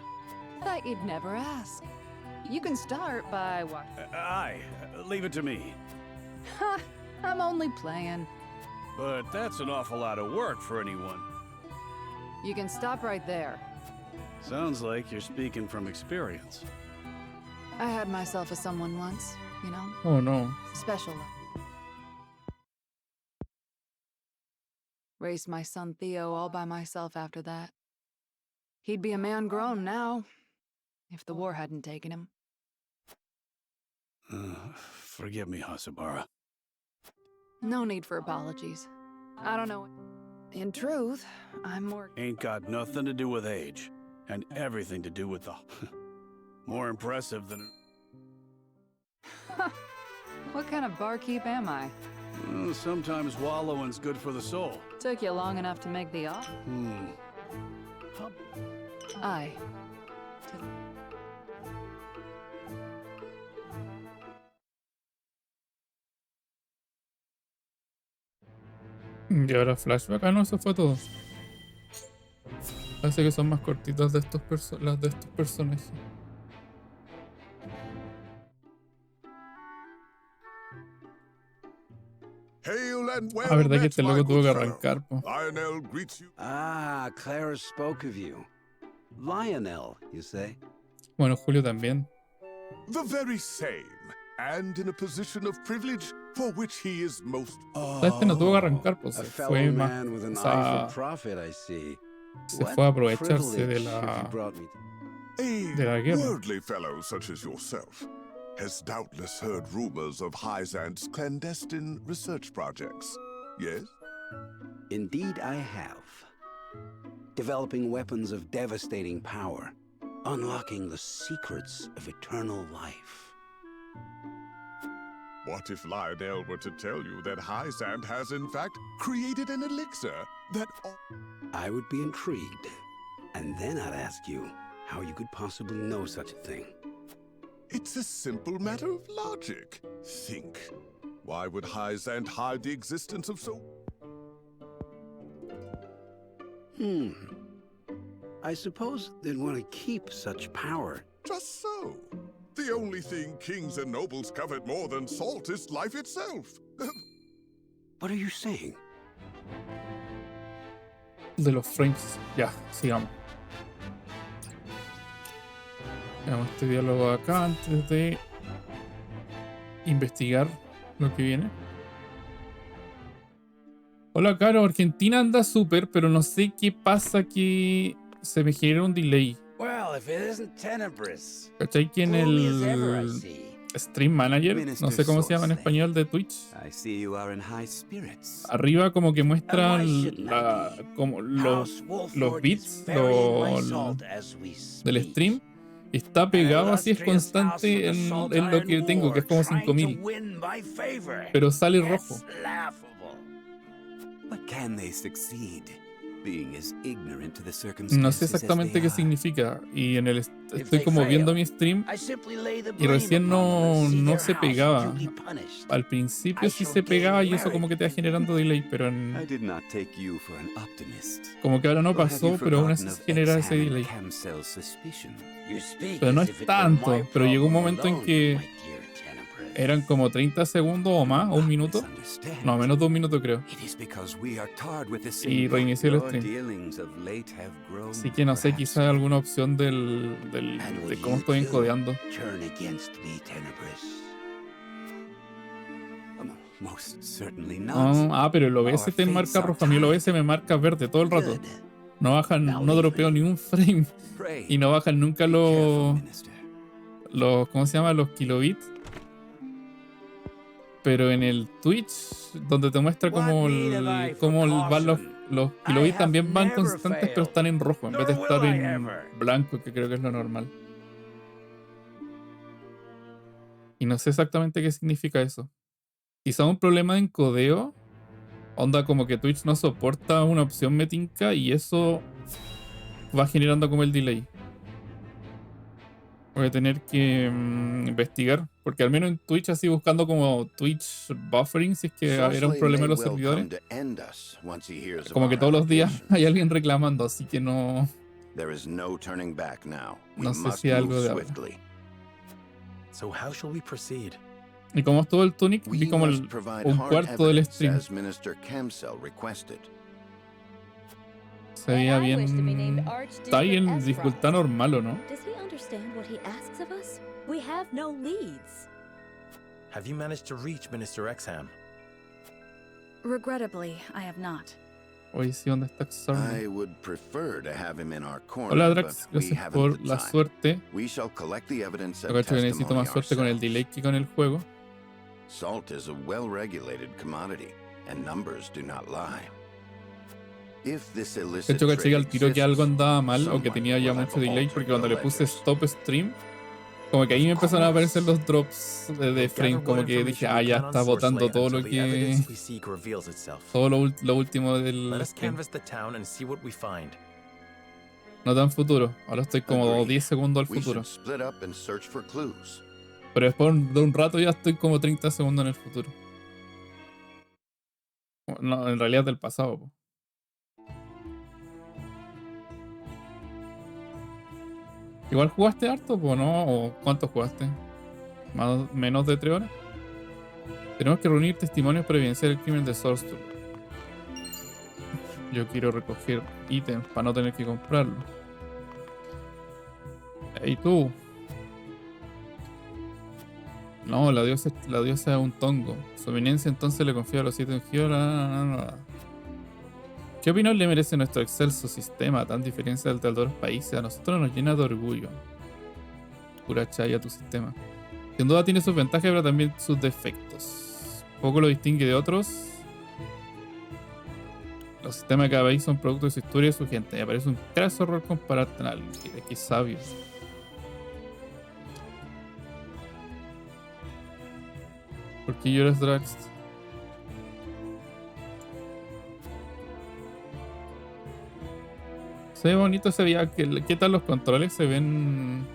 Thought you'd never ask. You can start by what? Aye, leave it to me. Ha! I'm only playing. But that's an awful lot of work for anyone. You can stop right there. Sounds like you're speaking from experience. I had myself a someone once, you know? Oh no. Special. Raised my son Theo all by myself after that. He'd be a man grown now, if the war hadn't taken him. Forgive me, Hasabara. No need for apologies. I don't know. In truth, I'm more... Ain't got nothing to do with age, and everything to do with the... more impressive than... What kind of barkeep am I? Sometimes wallowing's good for the soul. Took you long enough to make the offer. Aye. Y ahora flashback. Ah, no, eso fue todo. Parece que son más cortitas de las de estos personajes. Hail and well La verdad que met, este my loco tuvo good que fellow. arrancar, po. Lionel greets you. Ah, Clara spoke of you. Lionel, you say? Bueno, Julio también. The very same, and in a position of privilege for which he is most. Este no tuvo que arrancar, pues A se fellow fue más. man with an O eye sea, for profit, I see. se What fue a aprovecharse de privilege la, have you brought me de la A guerra. worldly fellow such as yourself has doubtless heard rumors of Hyzant's clandestine research projects. Yes? Indeed, I have. Developing weapons of devastating power, unlocking the secrets of eternal life. What if Lionel were to tell you that Hyzant has in fact created an elixir that... I would be intrigued. And then I'd ask you how you could possibly know such a thing. It's a simple matter of logic. Think. Why would Hyzant hide the existence of so... I suppose they'd want to keep such power. Just so. The only thing kings and nobles covet more than salt is life itself. What are you saying? De los frames. Ya, sigamos. Veamos este diálogo acá antes de investigar lo que viene. Hola, Caro. Argentina anda súper, pero no sé qué pasa que se me genera un delay. Well, if it isn't Tenebris. ¿Cachai? Que en el Stream Manager, no sé cómo se llama en español, de Twitch, arriba como que muestra como los bits del stream. Está pegado así, es constante en lo que tengo, que es como 5000. Pero sale rojo. No sé exactamente qué significa. Y en el estoy como viendo mi stream y recién no se pegaba. Al principio sí se pegaba y eso como que te va generando delay, pero como que ahora no pasó, pero aún así se genera ese delay. Pero no es tanto, pero llegó un momento en que eran como 30 segundos o más, o un minuto. No, menos de un minuto creo. Y reinicié el stream. Así que no sé, quizás alguna opción de cómo estoy encodeando. No, pero el OBS te marca rojo. A mí el OBS me marca verde todo el rato. No bajan, no dropeo ni un frame. Y no bajan nunca los ¿cómo se llama? Los kilobits. Pero en el Twitch, donde te muestra cómo van los kilobits, también van constantes, pero están en rojo, en vez de estar en blanco, que creo que es lo normal. Y no sé exactamente qué significa eso. Quizá un problema de encodeo. Onda como que Twitch no soporta una opción metinca y eso va generando como el delay. Voy a tener que investigar, porque al menos en Twitch, así buscando como Twitch buffering, si es que era un problema de los servidores, como que todos los días hay alguien reclamando, así que no sé si algo de algo. Y como estuvo el Tunic, vi como un cuarto del stream. Se veía bien. Está ahí en dificultad normal, ¿o no? Have you managed to reach Minister Exham? Regrettably, I have not. Oye, sí, ¿dónde está Xarn? Hola, Drax, gracias por la suerte. Yo creo que necesito más suerte con el delay que con el juego. Salt is a well-regulated commodity, and numbers do not lie. De hecho, caché al tiro que algo andaba mal o que tenía ya mucho delay, porque cuando le puse stop stream, como que ahí me empezaron a aparecer los drops de frame, como que dije, ya está botando todo lo que... todo lo último del stream. No tan futuro. Ahora estoy como Agreed. 10 segundos al We futuro. should split up and search for clues. Pero después de un rato ya estoy como 30 segundos en el futuro. No, en realidad del pasado, po. Igual jugaste harto, po, ¿no? ¿O cuánto jugaste? ¿Menos de 3 horas? Tenemos que reunir testimonios para evidenciar el crimen de Sorstul. Yo quiero recoger ítems para no tener que comprarlo. ¿Y tú? No, la diosa es un tongo. Su eminencia entonces le confía a los 7 ungidos. ¿Qué opinión le merece nuestro excelso sistema tan diferente del de otros países? A nosotros nos llena de orgullo. Pura chaya tu sistema. Sin duda tiene sus ventajas, pero también sus defectos. Poco lo distingue de otros. Los sistemas de cada país son producto de su historia y su gente. Me parece un craso error comparar tan algo. Qué sabio. ¿Por qué lloras, Drax? Se ve bonito, se veía. ¿Qué tal los controles? Se ven.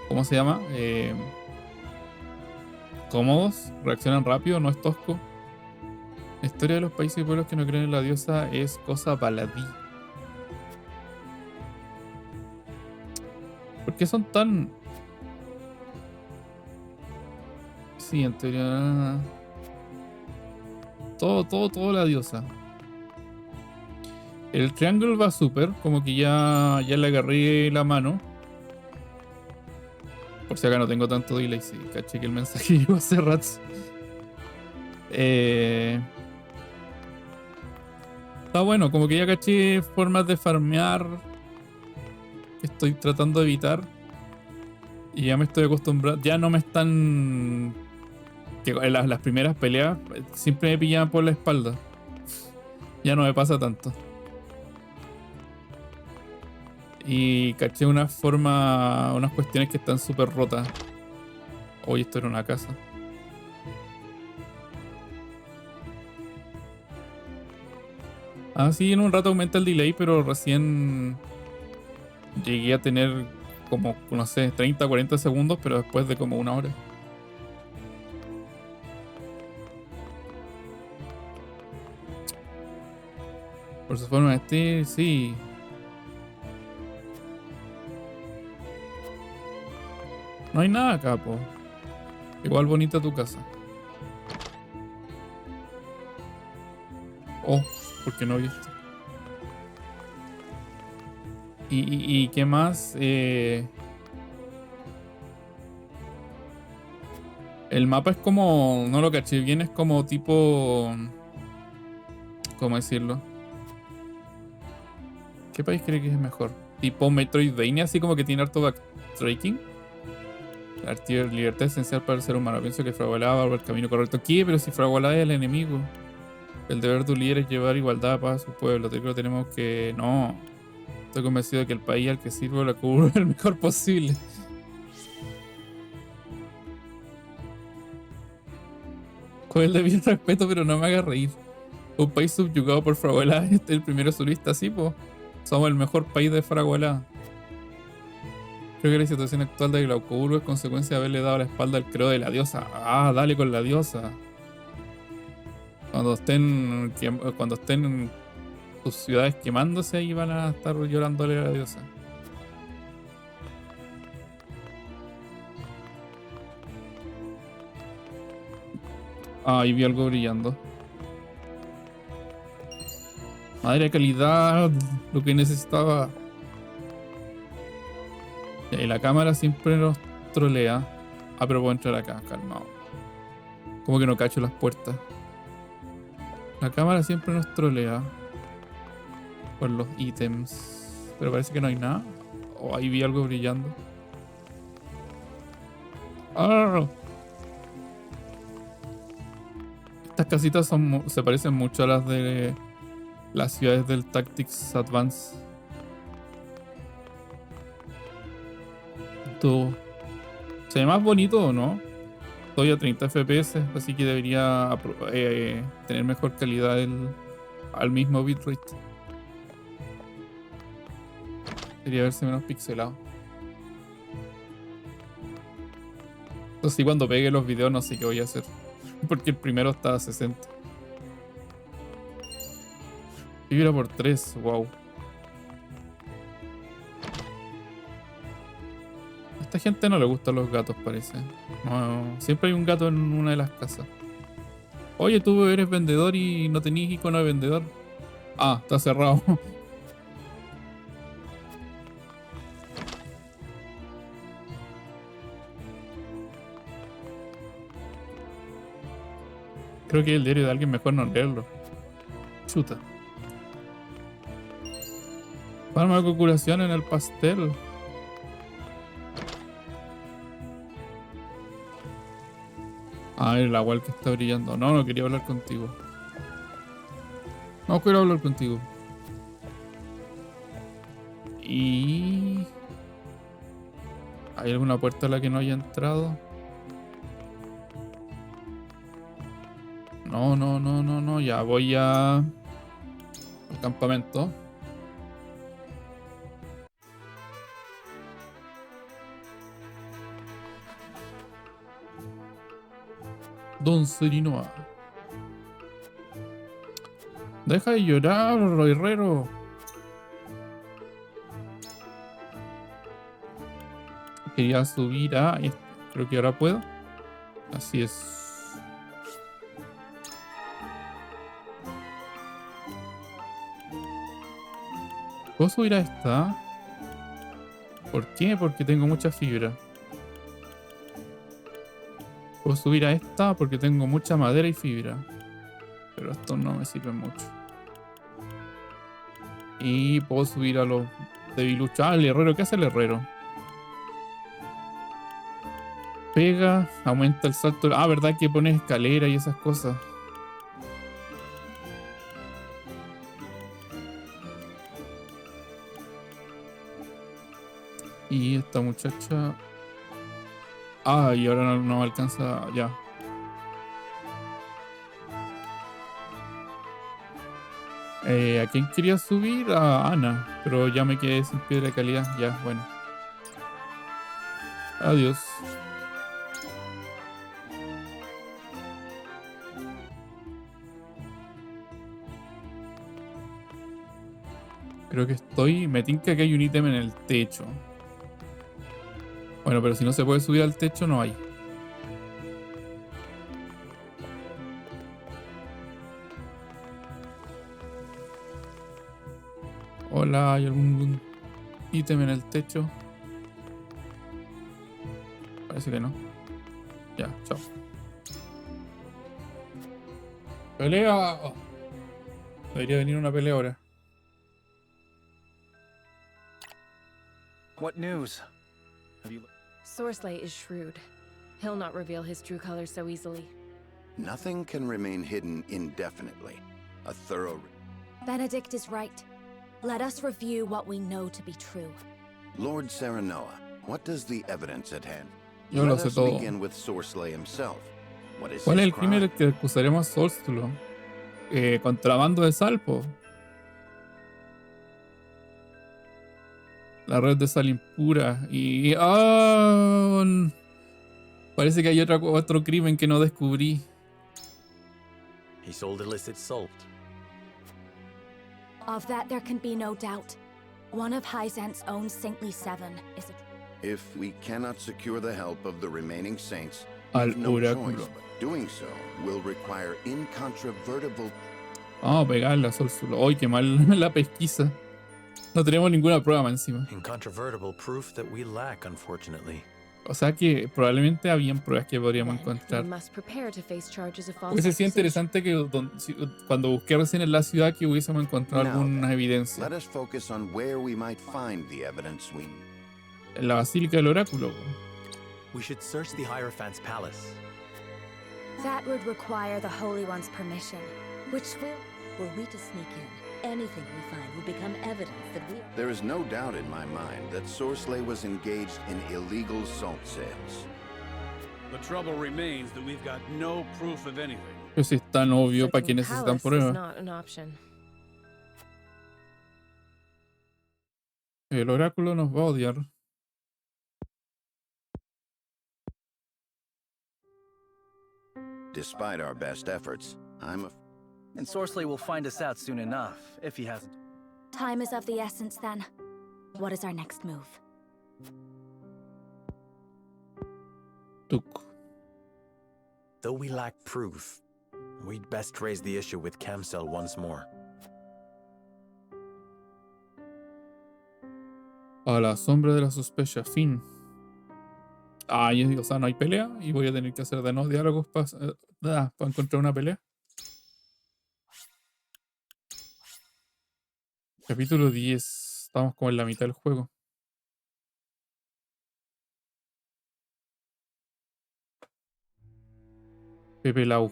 ¿Cómo se llama? Cómodos, reaccionan rápido, no es tosco. La historia de los países y pueblos que no creen en la diosa es cosa baladí. ¿Por qué son tan...? Sí, en teoría... Todo la diosa. El triángulo va súper, como que ya le agarré la mano. Por si acá no tengo tanto delay, sí, caché que el mensaje llegó hace rato. Está bueno, como que ya caché formas de farmear que estoy tratando de evitar. Y ya me estoy acostumbrando. Ya no me están... Que en las primeras peleas siempre me pillaban por la espalda. Ya no me pasa tanto. Y caché unas cuestiones que están súper rotas. Hoy esto era una casa. Ah, sí, en un rato aumenta el delay, pero recién llegué a tener como, no sé, 30, 40 segundos, pero después de como una hora. Por su forma de vestir, sí. No hay nada acá, po. Igual bonita tu casa. Oh, porque no viste. ¿Y qué más? El mapa es como... No lo caché bien, es como tipo... ¿Cómo decirlo? ¿Qué país cree que es mejor? Tipo Metroidvania, así como que tiene harto backtracking. La libertad es esencial para el ser humano. Pienso que Fragualá va por el camino correcto. ¿Qué? Pero si Fragualá es el enemigo. El deber de un líder es llevar igualdad, paz a su pueblo. Creo que tenemos que... No. Estoy convencido de que el país al que sirvo la cubro el mejor posible. Con el debido respeto, pero no me haga reír. Un país subyugado por Fragualá. Este es el primero surista, sí, po. Somos el mejor país de Fragualá. Creo que la situación actual de Glaucoburo es consecuencia de haberle dado la espalda al credo de la diosa. Ah, dale con la diosa. Cuando estén sus ciudades quemándose, ahí van a estar llorándole a la diosa. Ah, ahí vi algo brillando. Madre calidad, lo que necesitaba. Y la cámara siempre nos trolea. Ah, pero puedo entrar acá, calmado. Como que no cacho las puertas. La cámara siempre nos trolea. Por los ítems. Pero parece que no hay nada. Oh, ahí vi algo brillando. ¡Ah! Estas casitas se parecen mucho a las de las ciudades del Tactics Advance. Se ve más bonito o no. Estoy a 30 FPS, así que debería tener mejor calidad al mismo bitrate. Quería verse menos pixelado. Entonces sí, cuando pegue los videos no sé qué voy a hacer. Porque el primero está a 60. Fibra por 3, wow. A esta gente no le gustan los gatos, parece. No, siempre hay un gato en una de las casas. Oye, tú eres vendedor y no tenías icono de vendedor. Ah, está cerrado. Creo que el diario de alguien mejor no leerlo. Chuta. Fármaco de curación en el pastel. Ah, el agua que está brillando. No, no quería hablar contigo. No quiero hablar contigo. Y... ¿hay alguna puerta a la que no haya entrado? No. Ya voy al campamento. Don Serinoa. Deja de llorar, herrero. Quería subir a... creo que ahora puedo. Así es. ¿Puedo subir a esta? ¿Por qué? Porque tengo mucha fibra. Puedo subir a esta porque tengo mucha madera y fibra. Pero estos no me sirven mucho. Y puedo subir a los debiluchos. Ah, el herrero. ¿Qué hace el herrero? Pega, aumenta el salto. Ah, ¿verdad que pone escalera y esas cosas? Y esta muchacha... ah, y ahora no me alcanza ya. ¿A quién quería subir? A Ana, pero ya me quedé sin piedra de calidad. Ya, bueno. Adiós. Creo que estoy... me tinca que hay un ítem en el techo. Bueno, pero si no se puede subir al techo, no hay. Hola, ¿hay algún ítem en el techo? Parece que no. Ya, chao. ¡Pelea! Oh. Debería venir una pelea ahora. What news? Sorsley is shrewd. He'll not reveal his true colors so easily. Nothing can remain hidden indefinitely. A thorough... Benedict is right. Let us review what we know to be true. Lord Serenoa, what does the evidence at hand? Yo lo Let sé us todo. begin with Sorsley himself. What is ¿Cuál es his el crimen crime? al que acusaremos a Sorstulo? Contrabando de salpo. La red de sal impura. Y... ¡ah! Parece que hay otro crimen que no descubrí. He sold illicit salt. Of that there can be no doubt. One of Hyzant's own saintly seven is a... If we cannot secure the help of the remaining saints, Al we've no oráculo. choice, but doing so will require incontrovertible... Vamos a pegarle a Sorstulo. ¡Ay, qué mal la pesquisa! No tenemos ninguna prueba encima. Incontrovertible proof that we lack, unfortunately. O sea que probablemente habían pruebas que podríamos We encontrar. must prepare to face charges of false Hubiese sido accusation. interesante que cuando busqué recién en la ciudad que hubiésemos encontrado Now alguna then, evidencia. let us focus on where we might find the evidence we... En la Basílica del Oráculo. We should search the Hierophant's palace. That would require the Holy One's permission, which will... Were we to sneak in, anything we find will become evidence that we... There is no doubt in my mind that Sorsley was engaged in illegal salt sales. The trouble remains that we've got no proof of anything. Pero si es tan obvio, ¿para qué necesitan Palace is pruebas? not an option. El oráculo nos va a odiar. Despite our best efforts, And Sorsley will find us out soon enough, if he hasn't. Time is of the essence then. What is our next move? Tuk. Though we lack proof, we'd best raise the issue with Camcel once more. A la sombra de la sospecha, fin. Ah, o sea, no hay pelea y voy a tener que hacer de nuevo diálogos para encontrar una pelea. Capítulo 10. Estamos como en la mitad del juego. Pepe Lau.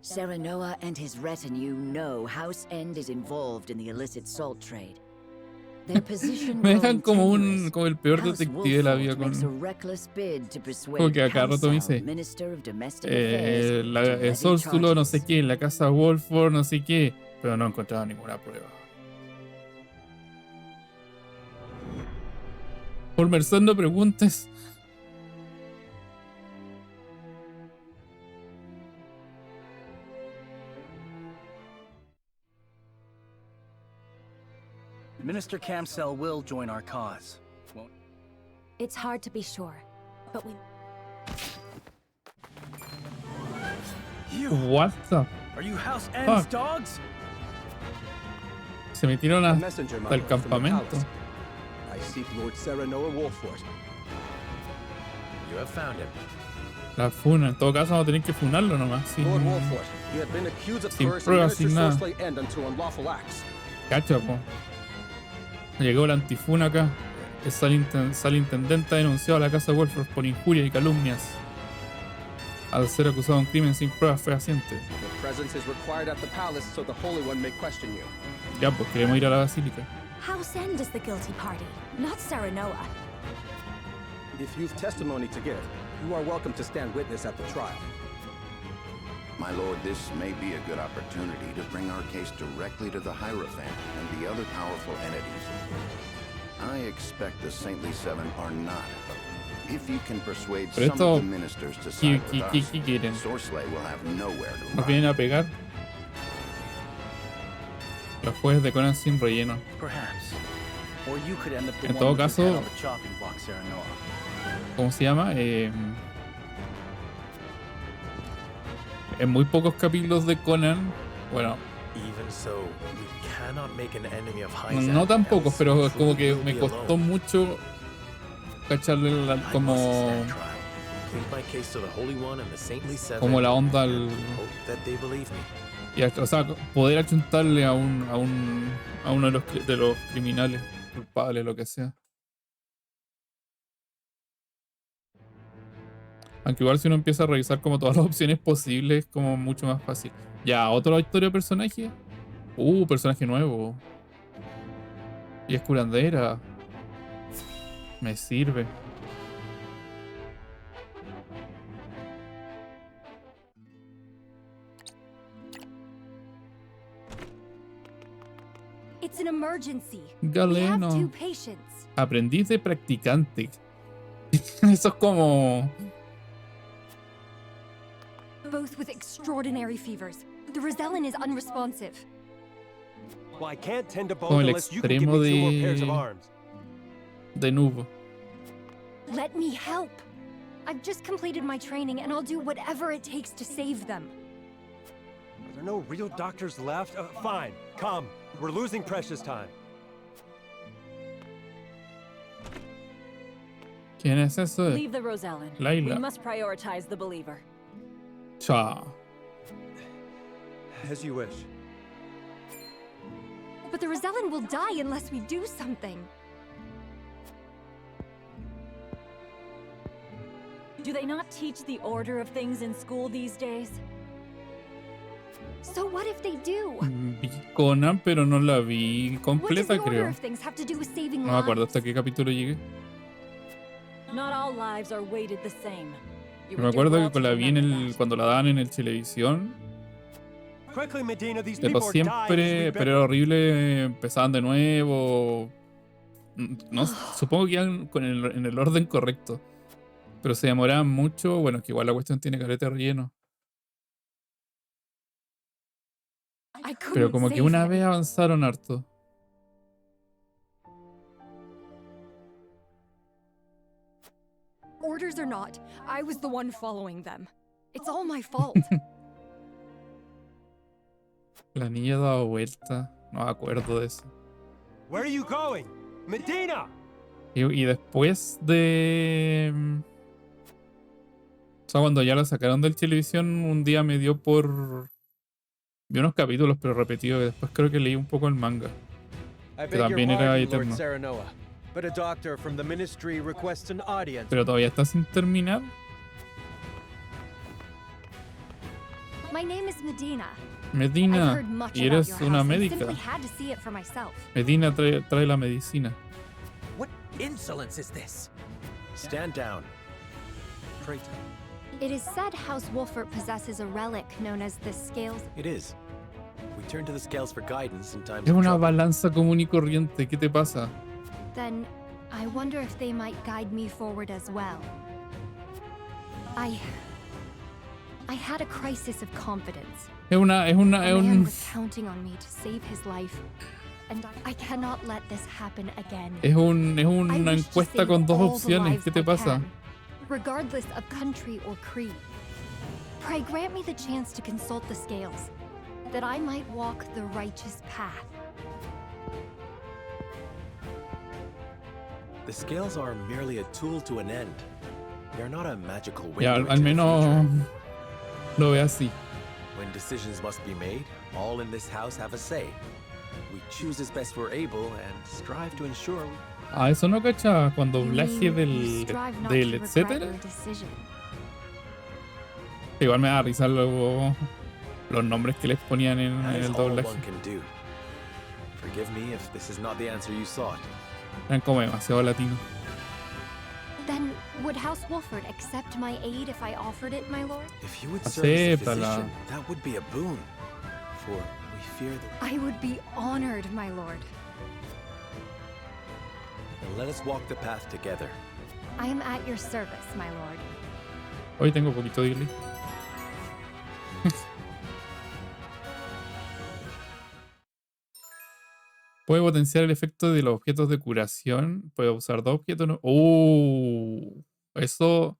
Serenoa and his retinue know House End is involved in the illicit salt trade. Their position Me dejan como tenuous. como el peor House detective de la vida Wolford makes a con reckless bid to persuade como que a cada rato me dice Minister of Domestic Affairs to el levy Sórsulo no sé charges. qué, en la casa Wolford no sé qué, pero no encontraba ninguna prueba. Por merced no preguntes. Minister Camcel will join our cause, won't It's hard to be sure, but we... you? What the Are you House End's fuck? dogs? Se metieron A hasta messenger, my el lord, from the campamento. palace. I seek Lord Serenoa Wolford. You have found him. La funa, en todo caso vamos a tener que funarlo nomás. Sin, Lord Wolford, you have been accused of sin coercing pruebas, Minister sin nada. Sorsley End unto unlawful acts. Cacha, po. Llegó la antifuna acá. El sal intendente ha denunciado a la casa Wolford por injuria y calumnias al ser acusado de un crimen sin pruebas fehacientes. Your presence is required at the palace so the Holy One may question you. Ya, pues queremos ir a la basílica. House End is the guilty party, not Serenoa. If you've testimony to give, you are welcome to stand witness at the trial. My lord, this may be a good opportunity to bring our case directly to the Hierophant and the other powerful entities. I expect the Saintly Seven are not. If you can persuade Pero some esto, of the ministers to side with us, ¿qué quieren? Sorsley will have nowhere to ¿Nos run. vienen a pegar? Los jueces de Conan sin relleno. Perhaps. Or you could end up the En one todo with your caso, head on the chopping block, Serenoa. ¿Cómo se llama? En muy pocos capítulos de Conan, bueno, Even so, we cannot make an enemy of no Hyzan, tan pocos, else pero we como que truly me will be costó alone. mucho cacharle como, Plead my case to the Holy One and the Saintly Seven, como la onda al, and hope that they believe me. o sea, poder achuntarle a uno de los criminales culpables, lo que sea. Aunque igual si uno empieza a revisar como todas las opciones posibles, es como mucho más fácil. Ya, otra historia de personaje. Personaje nuevo. Y es curandera. Me sirve. It's an emergency. Galeno. We have 2 patients. Aprendiz de practicante. Eso es como... Both with extraordinary fevers. The Rosellan is unresponsive. Well, I can't tend to both Como el unless you can give extremo me 2 more pairs of arms. de Noob. Let me help. I've just completed my training and I'll do whatever it takes to save them. Are there no real doctors left? Fine, come. We're losing precious time. ¿Quién es eso? Leave the Rosellan. Layla. We must prioritize the believer. Cha. As you wish. But the Rosellan will die unless we do something. Do they not teach the order of things in school these days? So what if they do? Vi Conan, pero no la vi What does completa, the order creo. of things have to do with saving No me acuerdo lives? hasta qué capítulo llegué. Not all lives are weighted the same. You Pero me would do acuerdo well que to la vi en remember cuando la daban en el televisión. Quickly, Medina, these Pero people are dying as we siempre, beg- pero era horrible, empezaban de nuevo. No, supongo que iban en el orden correcto. Pero se demoraban mucho. Bueno, es que igual la cuestión tiene caleta de relleno. I Pero couldn't como que save una him. vez avanzaron harto. Orders or not, I was the one following them. It's all my fault. La niña daba vuelta. No me acuerdo de eso. Where are you going? Medina! Y después de... O sea, cuando ya la sacaron del televisión, un día me dio por... Vi unos capítulos, pero repetidos, y después creo que leí un poco el manga. I Que beg your también era pardon, Lord eterno. Serenoa, but a doctor from the ministry requests an audience. Pero todavía está sin terminar. My name is Medina. I've Medina, heard much y about eres your una house and médica. simply had to see it for myself. Medina trae la medicina. What insolence is this? Stand down. Pray tell. It is said House Wolfert possesses a relic known as the Scales. It is. We turn to the scales for guidance in times Es of una trouble. balanza común y corriente. ¿Qué te pasa? Then I wonder if they might guide me forward as well. I had a crisis of confidence. Es una... A man was counting on me to save his life, and I cannot let this happen again. Es una I wish to encuesta save con dos all the opciones. lives ¿Qué te I pasa? can, regardless of country or creed. Pray grant me the chance to consult the scales, that I might walk the righteous path. The scales are merely a tool to an end. They are not a magical window Ya, into al the menos future. lo ve así. When decisions must be made, all in this house have a say. We choose as best we're able and strive to ensure Ah, eso no cacha cuando You doblaje mean you strive not to regret etcétera. your decision. Igual me da risa luego los nombres que les ponían en that is el all doblaje. one can do. Forgive me if this is not the answer you sought. Eran como demasiado latino. Then would House Wolfert accept my aid if I offered it, my lord? If you would serve as a Acéptala. physician, that would be a boon. For we fear that. I would be honored, my lord. Then let us walk the path together. I am at your service, my lord. Hoy tengo poquito de delay. Puede potenciar el efecto de los objetos de curación. Puede usar dos objetos. Eso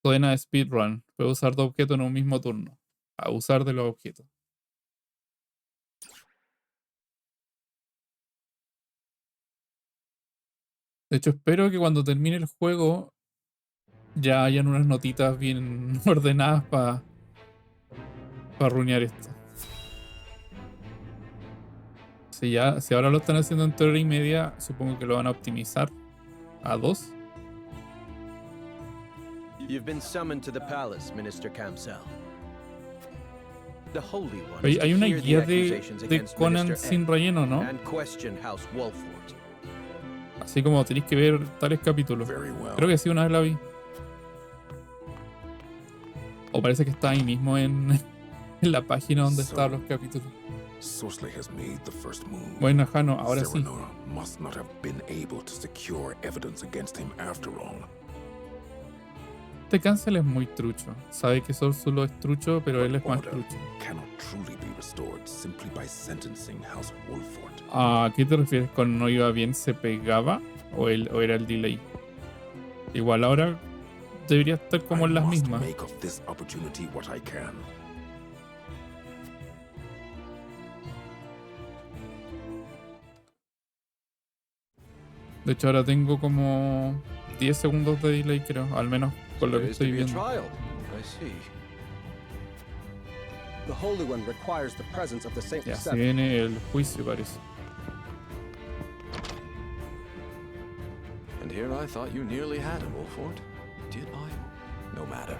suena a speedrun. Puede usar dos objetos en un mismo turno. A usar de los objetos. De hecho, espero que cuando termine el juego ya hayan unas notitas bien ordenadas para runear esto. Si ahora lo están haciendo en 3 horas y media, supongo que lo van a optimizar a 2. You've been summoned to the palace, Minister Kamsel. The Holy One Hay is to una hear the guía accusations de against Conan Minister sin N relleno, ¿no? and question House Wolfert. Así como tenéis que ver tales capítulos. Creo que sí, una vez la vi. O parece que está ahí mismo en la página donde están los capítulos. Sosley has made the first move. Bueno, Jano, ahora sí. Serenoa must not have been able to secure evidence against him after all. Este cancel es muy trucho. Sabe que solo es trucho, pero él es más trucho. Cannot truly be restored simply by sentencing House Wolfert. ¿A qué te refieres con no iba bien? ¿Se pegaba? ¿O era el delay? Igual ahora debería estar como en las mismas. Make of this opportunity what I can. De hecho, ahora tengo como 10 segundos de delay, creo. Al menos con lo que There is to estoy be a viendo. trial. I see. The Holy One requires the presence of the Saint Ya, se Seven. viene el juicio, parece. And here I thought you nearly had him, Wolfort. Did I? No matter.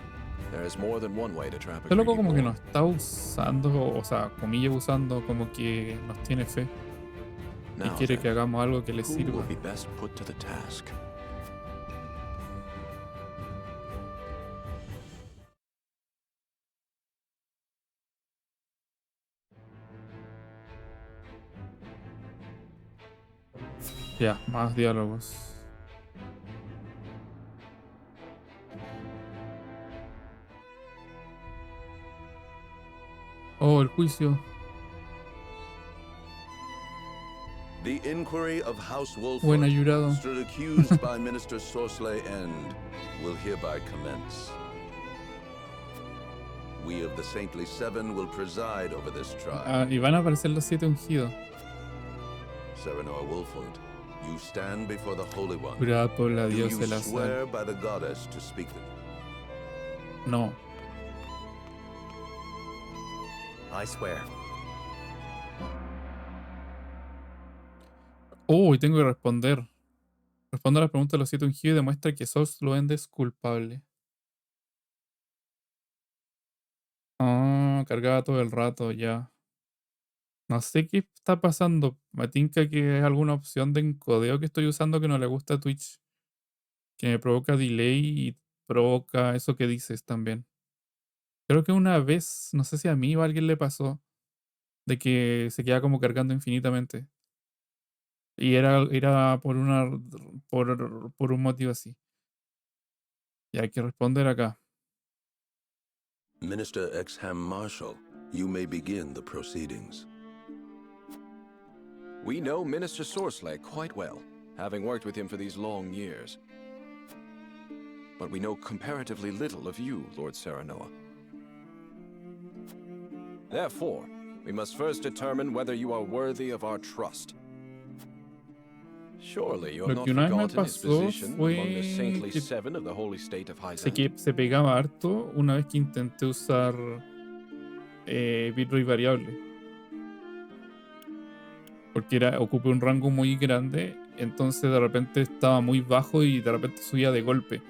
There is more than one way to trap a Este loco greedy como que boar. nos está usando, o sea, comillas usando, como que nos tiene fe. Y Now quiere then, que hagamos algo que le who sirva. will be best put to the task? Ya, más diálogos. Oh, el juicio. The inquiry of House Buena, Wolford jurado. stood accused by Minister Sorsley and will hereby commence. We of the Saintly Seven will preside over this trial. Y van a aparecer los 7 ungidos. Serenoa Wolford, you stand before the Holy One. Jurada por la Do diosa you la swear sal. by the goddess to speak the... No. I swear. Oh, y tengo que responder. Responde a las preguntas de los 7 ungidos y demuestra que Sorsley es culpable. Ah, cargaba todo el rato ya. No sé qué está pasando. Me tinca que es alguna opción de encodeo que estoy usando que no le gusta a Twitch. Que me provoca delay y provoca eso que dices también. Creo que una vez, no sé si a mí o a alguien le pasó, de que se queda como cargando infinitamente. Y era por por un motivo así. Y hay que responder acá. Minister Exham Marshall, you may begin the proceedings. We know Minister Sorsley quite well, having worked with him for these long years. But we know comparatively little of you, Lord Serenoa. Therefore, we must first determine whether you are worthy of our trust. Surely you're Lo not que una vez me forgotten his pasó position fue among the saintly que seven of the holy state of sé Hyzan. que se pegaba harto una vez que intenté usar bitrate variable. Porque ocupé un rango muy grande, entonces de repente estaba muy bajo y de repente subía de golpe.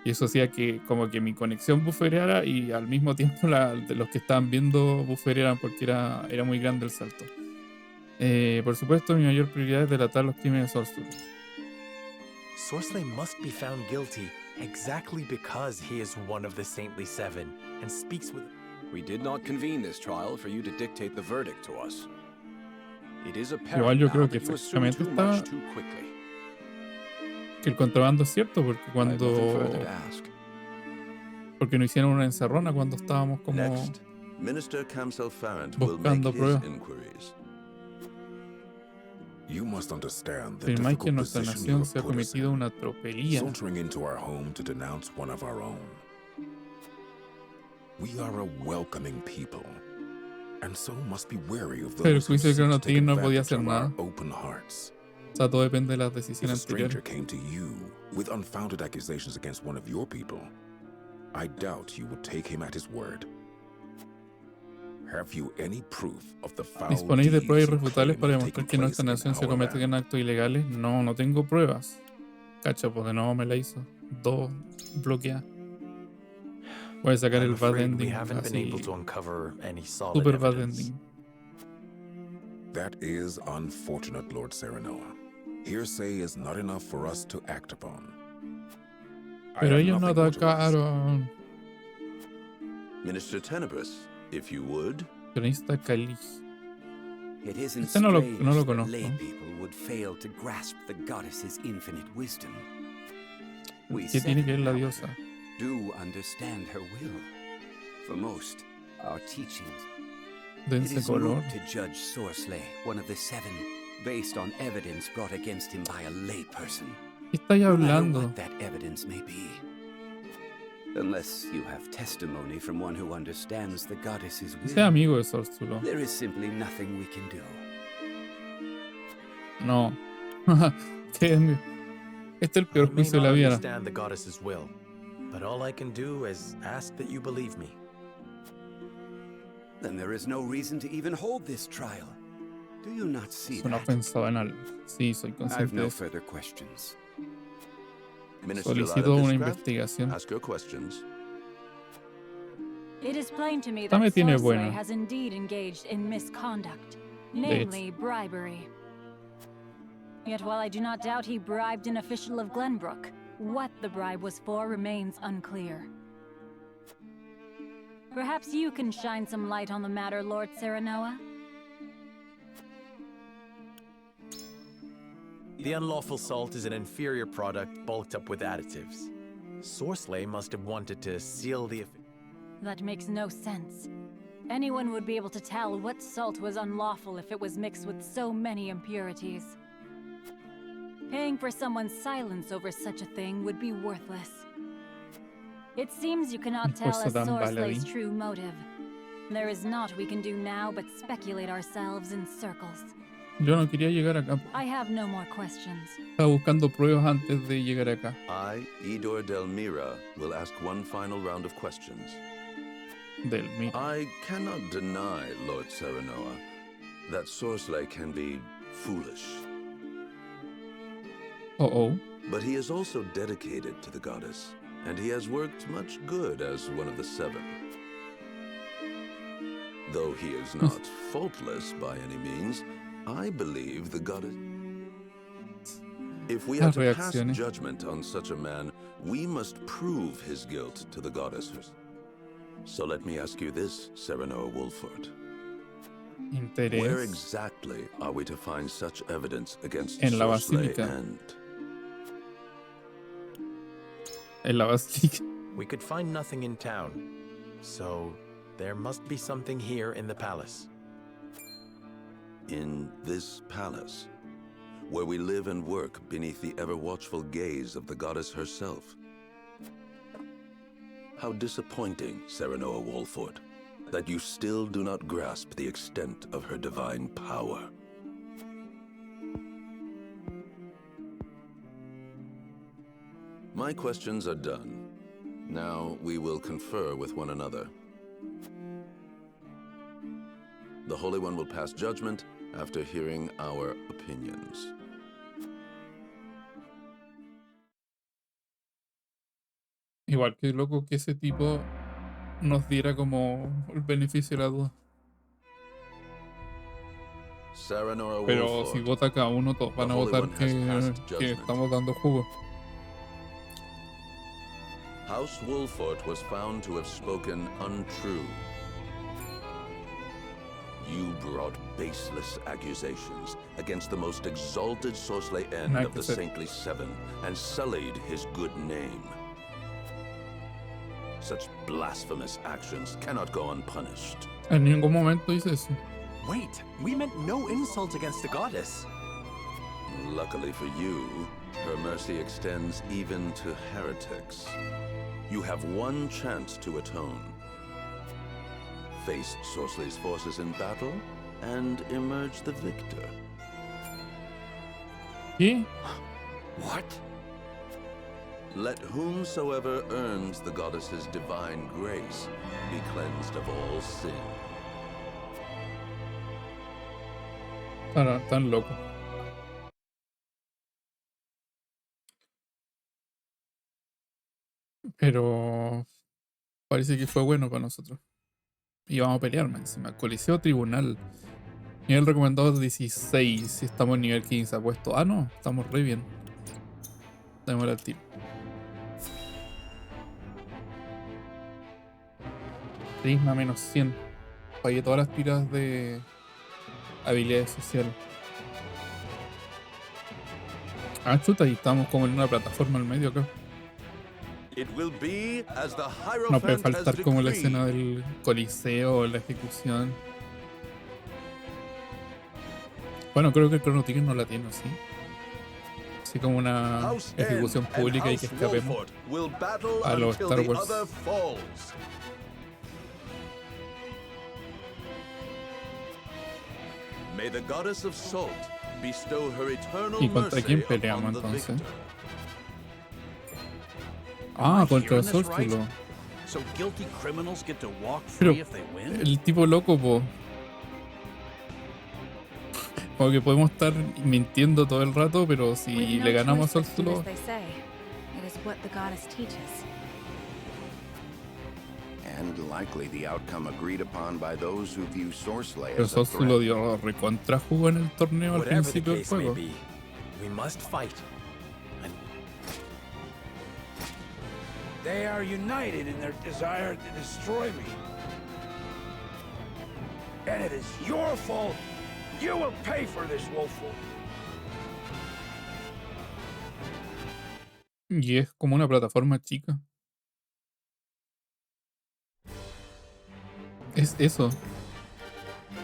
Y eso hacía que como que mi conexión buffereara y al mismo tiempo de los que estaban viendo bufferearan porque era muy grande el salto. Por supuesto, mi mayor prioridad es delatar los crímenes de Sorsley. Sorsley must be found guilty exactly because he is one of the Saintly Seven and speaks with... We did not convene this trial for you to dictate the verdict to us. It is Igual apparent yo now creo que that you assume efectivamente too está much too quickly. que el contrabando es cierto porque I have nothing further cuando to ask. porque nos hicieron una encerrona cuando estábamos como Next, Minister Kamsel Farrant will make buscando his pruebas. inquiries. You must understand the Afirmáis que en difficult nuestra position you nación have se ha put us cometido in, una tropelía. sauntering into our home to denounce one of our own. We are a welcoming people, and so must be wary of Pero el those who juicio de seek to Chrono take Trigger no podía advantage hacer of our nada. open hearts. O sea, todo depende de las If a decisiones stranger anteriores. came to you with unfounded accusations against one of your people, I doubt you would take him at his word. Have you any proof of the foul ¿Disponéis de deeds pruebas you irrefutables claim para have demostrar taken que en place nuestra in nación se our cometen land? actos ilegales? No, no tengo pruebas. Cacha, pues de nuevo me la hizo. 2 bloqueadas. Voy a sacar I'm el bad afraid we ending. haven't been able Así. to uncover any solid Super bad evidence. ending. That is unfortunate, Lord Serenoa. Hearsay is not enough for us to act upon. I Pero have ellos no nothing more to ask. atacaron. Minister Tenebris, if you would. Cronista Cali. It isn't Este no lo strange that conozco. lay people would fail to grasp the goddess's infinite wisdom. We ¿Qué tiene que ver seven, la however, diosa? do understand her will. For most, our teachings. Dense It is color. moot to judge Sorsley, one of the seven, based on evidence brought against him by a layperson. ¿Qué estáis No matter hablando? what that evidence may be. Unless you have testimony from one who understands the goddess's will. Sea amigo de Sorsulo. There is simply nothing we can do. No. Este es el peor I may juicio de not la vida. understand the goddess's will, but all I can do is ask that you believe me. Then there is no reason to even hold this trial. Do you not see Es una that? ofensa banal. Sí, soy I have consciente de no eso. further questions. Minister Solicito Lada una Fishcraft, investigación. ask your questions. It is plain to me Esta me that tiene Sorsley buena. has indeed engaged in misconduct, namely bribery. Yet while I do not doubt he bribed an official of Glenbrook, what the bribe was for remains unclear. Perhaps you can shine some light on the matter, Lord The unlawful salt is an inferior product bulked up with additives. Sorcelay must have wanted to seal the... That makes no sense. Anyone would be able to tell what salt was unlawful if it was mixed with so many impurities. Paying for someone's silence over such a thing would be worthless. It seems you cannot tell a Sorslay's true motive. There is naught we can do now but speculate ourselves in circles. Yo no quería llegar acá. I have no more questions. Estaba buscando pruebas antes de llegar acá. I, Idor Delmira, will ask one final round of questions. Delmira. I cannot deny, Lord Serenoa, that Sorsley can be foolish. Uh-oh. But he is also dedicated to the goddess, and he has worked much good as one of the seven. Though he is not faultless by any means, I believe the goddess... If we are to pass judgment on such a man, we must prove his guilt to the goddess herself. So let me ask you this, Serenoa Wolford. Where exactly are we to find such evidence against Sorsley and... En la basílica. We could find nothing in town, so there must be something here in the palace. In this palace, where we live and work beneath the ever-watchful gaze of the goddess herself. How disappointing, Serenoa Wolford, that you still do not grasp the extent of her divine power. My questions are done. Now we will confer with one another. The Holy One will pass judgment after hearing our opinions. Igual que loco que ese tipo nos diera como el beneficio de la duda. Pero si vota cada uno, todos van a votar que estamos dando jugo. House Wolford was found to have spoken untrue. You brought baseless accusations against the most exalted Sorsley end of the Saintly Seven and sullied his good name. Such blasphemous actions cannot go unpunished. En ningún momento hice eso. Wait, we meant no insult against the goddess. Luckily for you, her mercy extends even to heretics. You have one chance to atone. Face Sorsley's forces in battle and emerge the victor. ¿Qué? What? Let whomsoever earns the goddess's divine grace be cleansed of all sin. Tan loco. Pero parece que fue bueno para nosotros. Y vamos a pelear más encima. Coliseo Tribunal. Nivel recomendado 16. Si estamos en nivel 15 apuesto. Ah, no. Estamos re bien. Démosle al tiro. Prisma menos 100. Fallé todas las tiradas de habilidades sociales. Ah, chuta. Y estamos como en una plataforma al medio acá. No puede faltar como la escena del coliseo o la ejecución. Bueno, creo que el Chrono Trigger no la tiene, ¿sí? Así como una ejecución pública y que escapemos a los Star Wars. ¿Y contra quién peleamos entonces? Ah, contra el Sórculo. Pero el tipo loco, po. Como que podemos estar mintiendo todo el rato, pero si le ganamos a Sórculo... Pero Sórculo dio recontra jugo en el torneo al principio del juego. They are united in their desire to destroy me. And it is your fault. You will pay for this, Wolfwood. Y es como una plataforma chica. Es eso.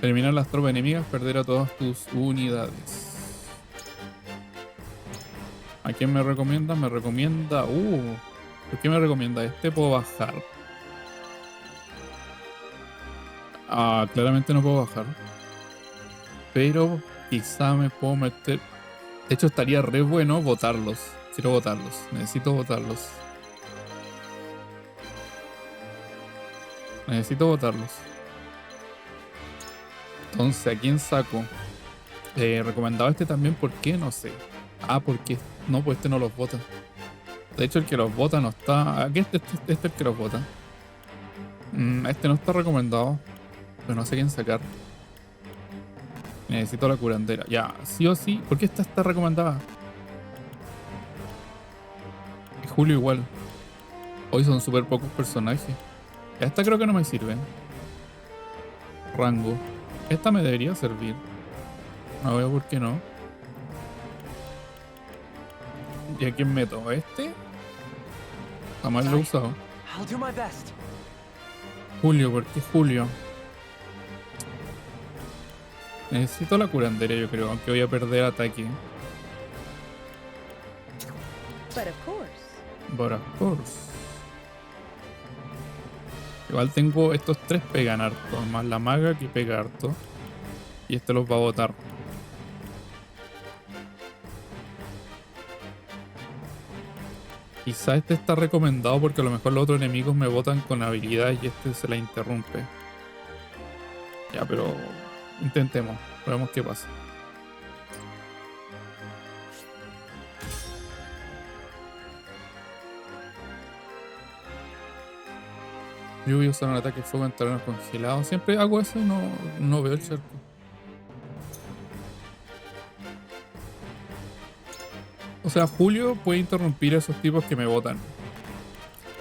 Eliminar las tropas enemigas, perder a todas tus unidades. ¿A quién me recomienda? Me recomienda... ¿por qué me recomienda este? Puedo bajar. Claramente no puedo bajar. Pero quizá me puedo meter... De hecho estaría re bueno votarlos. Quiero votarlos. Necesito votarlos. Necesito votarlos. Entonces, ¿a quién saco? Recomendado este también, ¿por qué? No sé. Porque no, pues este no los vota. De hecho, el que los vota no está... Aquí este es el que los vota. Este no está recomendado. Pero no sé quién sacar. Necesito la curandera. Ya, sí o sí. ¿Por qué esta está recomendada? Y Julio igual. Hoy son súper pocos personajes. Esta creo que no me sirve. Rango. Esta me debería servir. No veo por qué no. ¿Y a quién meto? ¿Este? Jamás lo he usado. Julio, ¿por qué Julio? Necesito la curandera, yo creo, aunque voy a perder ataque. But of course. Igual tengo estos tres pegan harto, más la maga que pega harto. Y este los va a botar. Quizá este está recomendado porque a lo mejor los otros enemigos me botan con habilidad y este se la interrumpe. Ya, pero intentemos, veamos qué pasa. Yo voy a usar un ataque de fuego en terrenos congelados. Siempre hago eso y no veo el cerco. O sea, Julio puede interrumpir a esos tipos que me botan.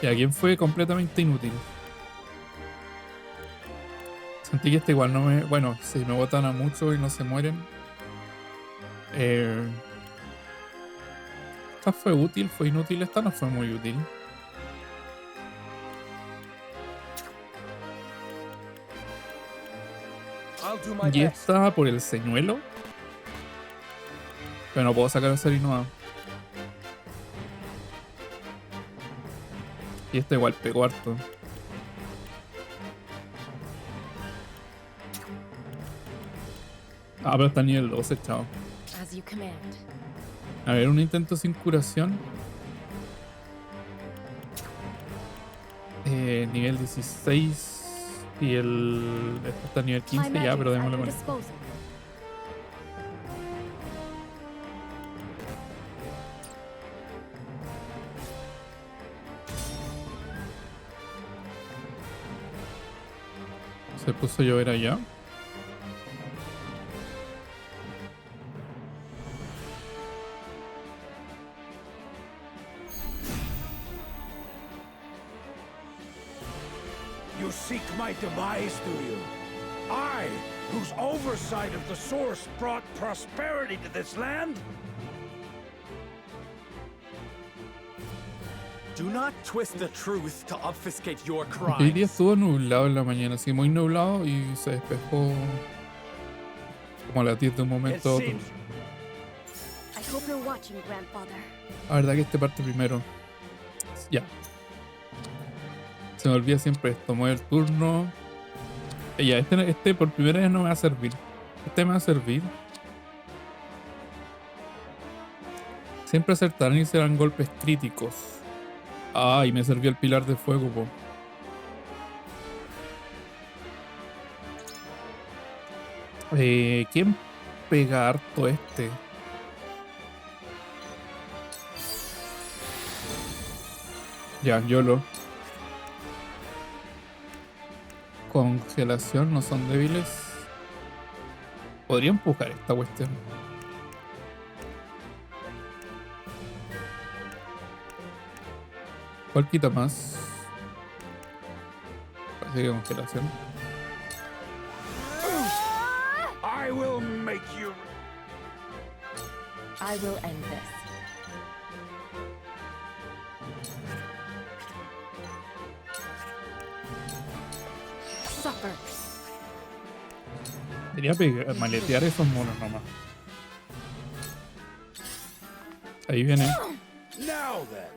Y a quien fue completamente inútil. Sentí que este igual no me... Bueno, si me botan a mucho y no se mueren. Esta fue útil, fue inútil. Esta no fue muy útil. Y esta por el señuelo. Pero no puedo sacar el serino. Y este igual pegó harto. Pero está nivel 12, chao. A ver, un intento sin curación. Nivel 16. Y este está nivel 15 ya, pero démosle con esto. Se puso a llover allá. You seek my demise, do you? I, whose oversight of the source brought prosperity to this land? Do not twist the truth to obfuscate your crimes. Hoy día estuvo nublado en la mañana, así muy nublado y se despejó como a las 10 de un momento a otro. La verdad que este parte primero. Ya. Se me olvida siempre esto, mover el turno. Ya, este por primera vez no me va a servir. Este me va a servir. Siempre acertarán y serán golpes críticos. Y me servía el pilar de fuego, po. ¿Quién pega harto este? Ya, YOLO. Congelación, no son débiles. Podría empujar esta cuestión. ¿Cuál quita más? Parece que congelación. I will make you. I will end this. Debería maletear esos monos nomás. Ahí viene. Now then.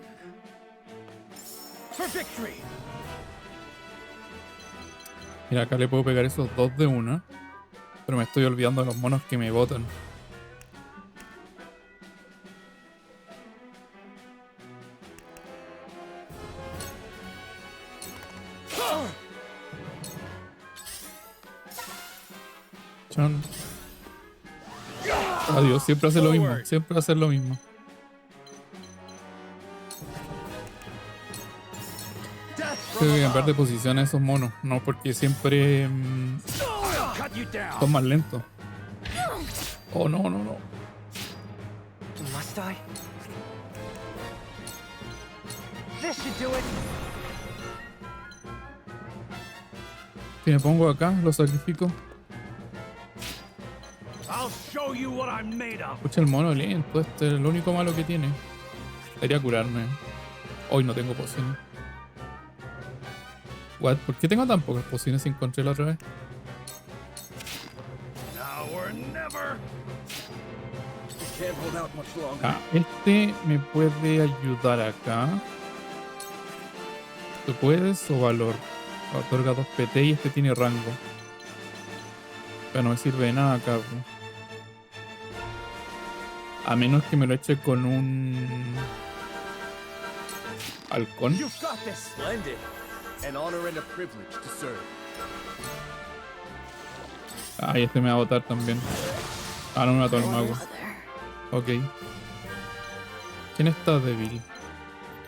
For victory. Mira, acá le puedo pegar esos dos de una. Pero me estoy olvidando de los monos que me botan. Chon. Adiós, siempre hace lo mismo. Siempre hace lo mismo. Tengo que cambiar de posición a esos monos. No, porque siempre son más lentos. Oh, no, no, no. Must I? This should do it. Si me pongo acá, lo sacrifico. I'll show you what I'm made of. Escucha el mono lento, este es lo único malo que tiene. Debería curarme. Hoy no tengo pociones. What? ¿Por qué tengo tan pocas pociones si encontré la otra vez? Now or never. Can't hold out much longer. Ah, este me puede ayudar acá. ¿Tú puedes o valor? Otorga 2 PT y este tiene rango. Pero no me sirve de nada acá. A menos que me lo eche con un halcón. You've got this. Splendid. An honor and a privilege to serve. Ah, y este me va a botar también. Ah, no me mató el mago. Ok. ¿Quién está débil?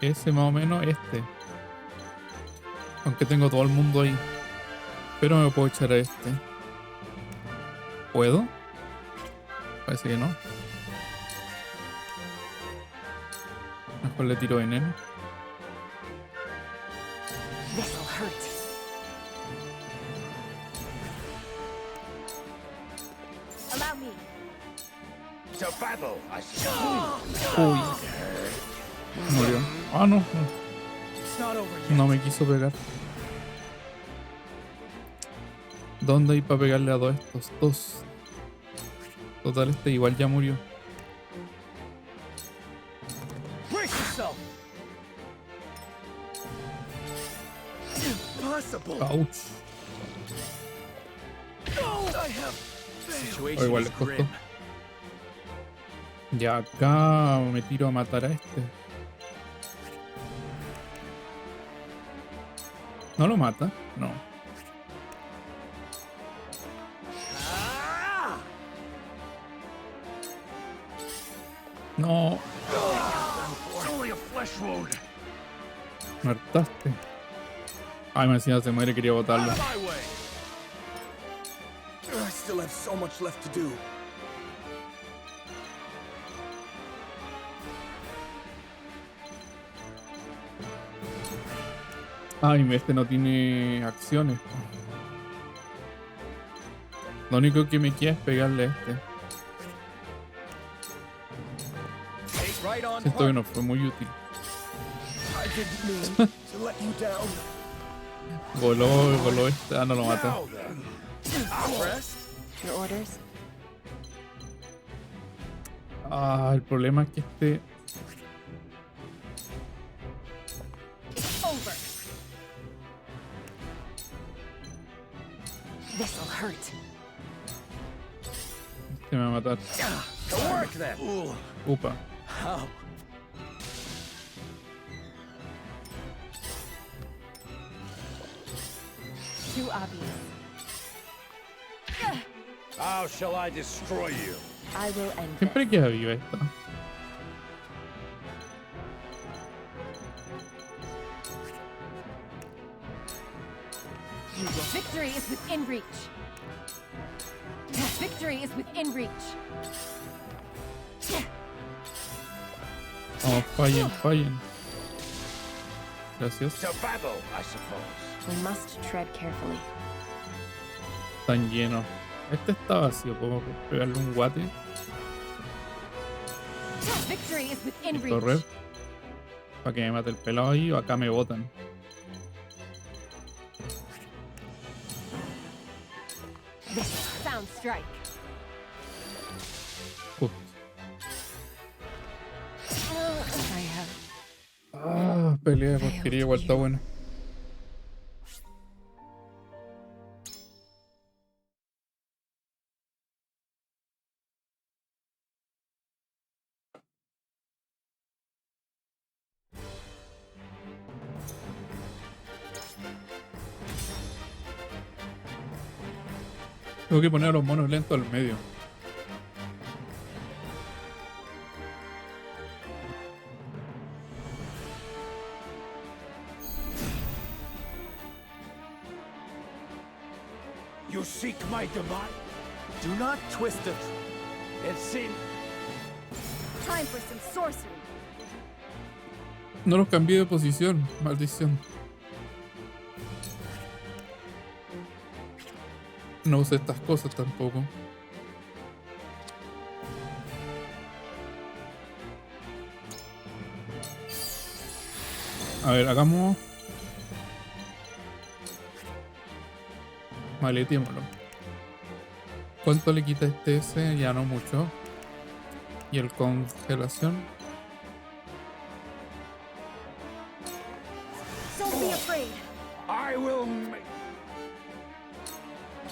Ese más o menos, este. Aunque tengo todo el mundo ahí. Pero me puedo echar a este. ¿Puedo? Parece que no. Mejor le tiro veneno. Uy. Murió. Ah, no. No me quiso pegar. ¿Dónde hay para pegarle a dos estos? Dos. Total, este igual ya murió. Ouch. O igual les costó. Ya acá me tiro a matar a este. ¿No lo mata? No. No. Me hartaste. Ay, me decía se muere, quería botarlo. I still have so much left to do. Ay, este no tiene acciones. Lo único que me queda es pegarle a este. Siento que no fue muy útil. Voló este. Ah, no lo mata. Ah, el problema es que este... Este me va a matar. Upa. Too obvious. How shall I destroy you? I will end Siempre queda viva esta. Victory is within reach. Victory is within reach. Oh, fallen. Gracias. To battle, I suppose. We must tread carefully. Están llenos. Este está vacío. Podemos pegarle un guate. Victory is within Y correr. Para que me mate el pelado ahí o acá me botan. This sound strike. I have. Ah, pelea de porquería, igual está buena. Tengo que poner a los monos lentos al medio. You seek my demise? Do not twist it. It seems... Time for some sorcery. No los cambié de posición, maldición. No usé estas cosas tampoco. A ver, hagamos... Maletémoslo. ¿Cuánto le quita este ese? Ya no mucho. Y el congelación. Don't be afraid. I will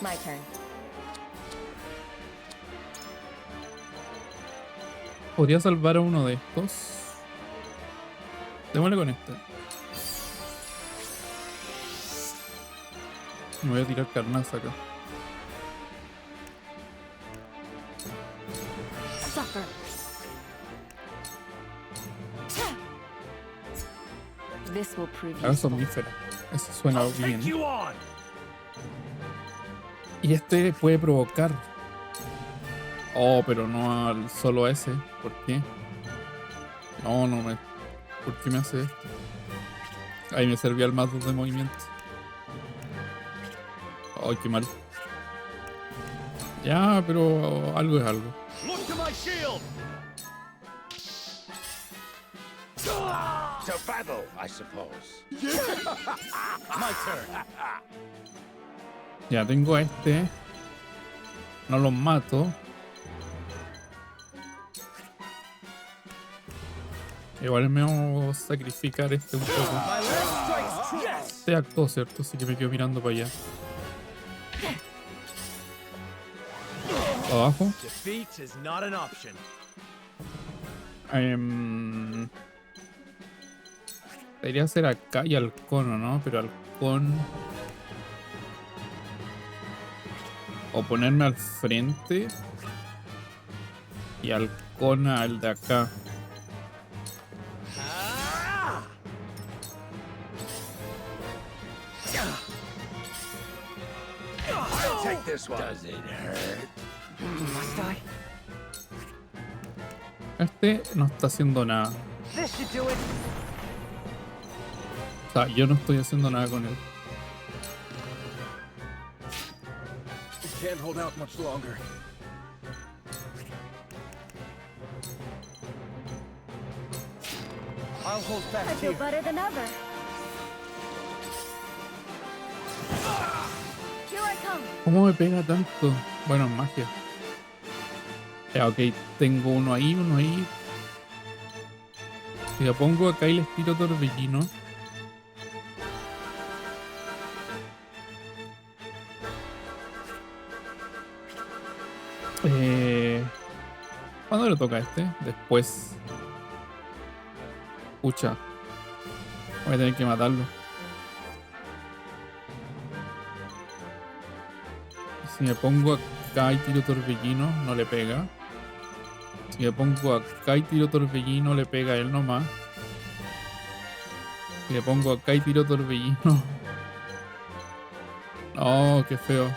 My turn. Podría salvar a uno de estos. Démosle con este. Me voy a tirar carnaza acá. Suffer. This will prove Ahora somnífera. Eso suena bien. Y este puede provocar. Oh, pero no al solo a ese. ¿Por qué? No me... ¿Por qué me hace esto? Ahí me servía el más 2 de movimiento. Ay, qué mal. Ya, pero algo es algo. Look to my shield. To battle, I suppose. My turn. Ya tengo a este. No los mato. Igual me voy a sacrificar este un poco. Este actuó, ¿cierto? Así que me quedo mirando para allá. Abajo. Defeat is not an option. Debería ser acá y halcón, ¿no? Pero halcón... O ponerme al frente. Y halcón al de acá. Take this one. Does it hurt? Must I? Este no está haciendo nada. This should do it. O sea, yo no estoy haciendo nada con él. Can't hold out much longer. I'll hold fast I feel here. better than ever. Here I come. ¿Cómo me pega tanto? Bueno, magia. Ya, ok, tengo uno ahí, uno ahí. Si lo pongo acá y les tiro torbellino. ¿Cuándo le toca a este? Después. Pucha. Voy a tener que matarlo. Si me pongo acá y tiro torbellino, no le pega. Si me pongo acá y tiro torbellino, le pega a él nomás. Si me pongo acá y tiro torbellino. Oh, qué feo.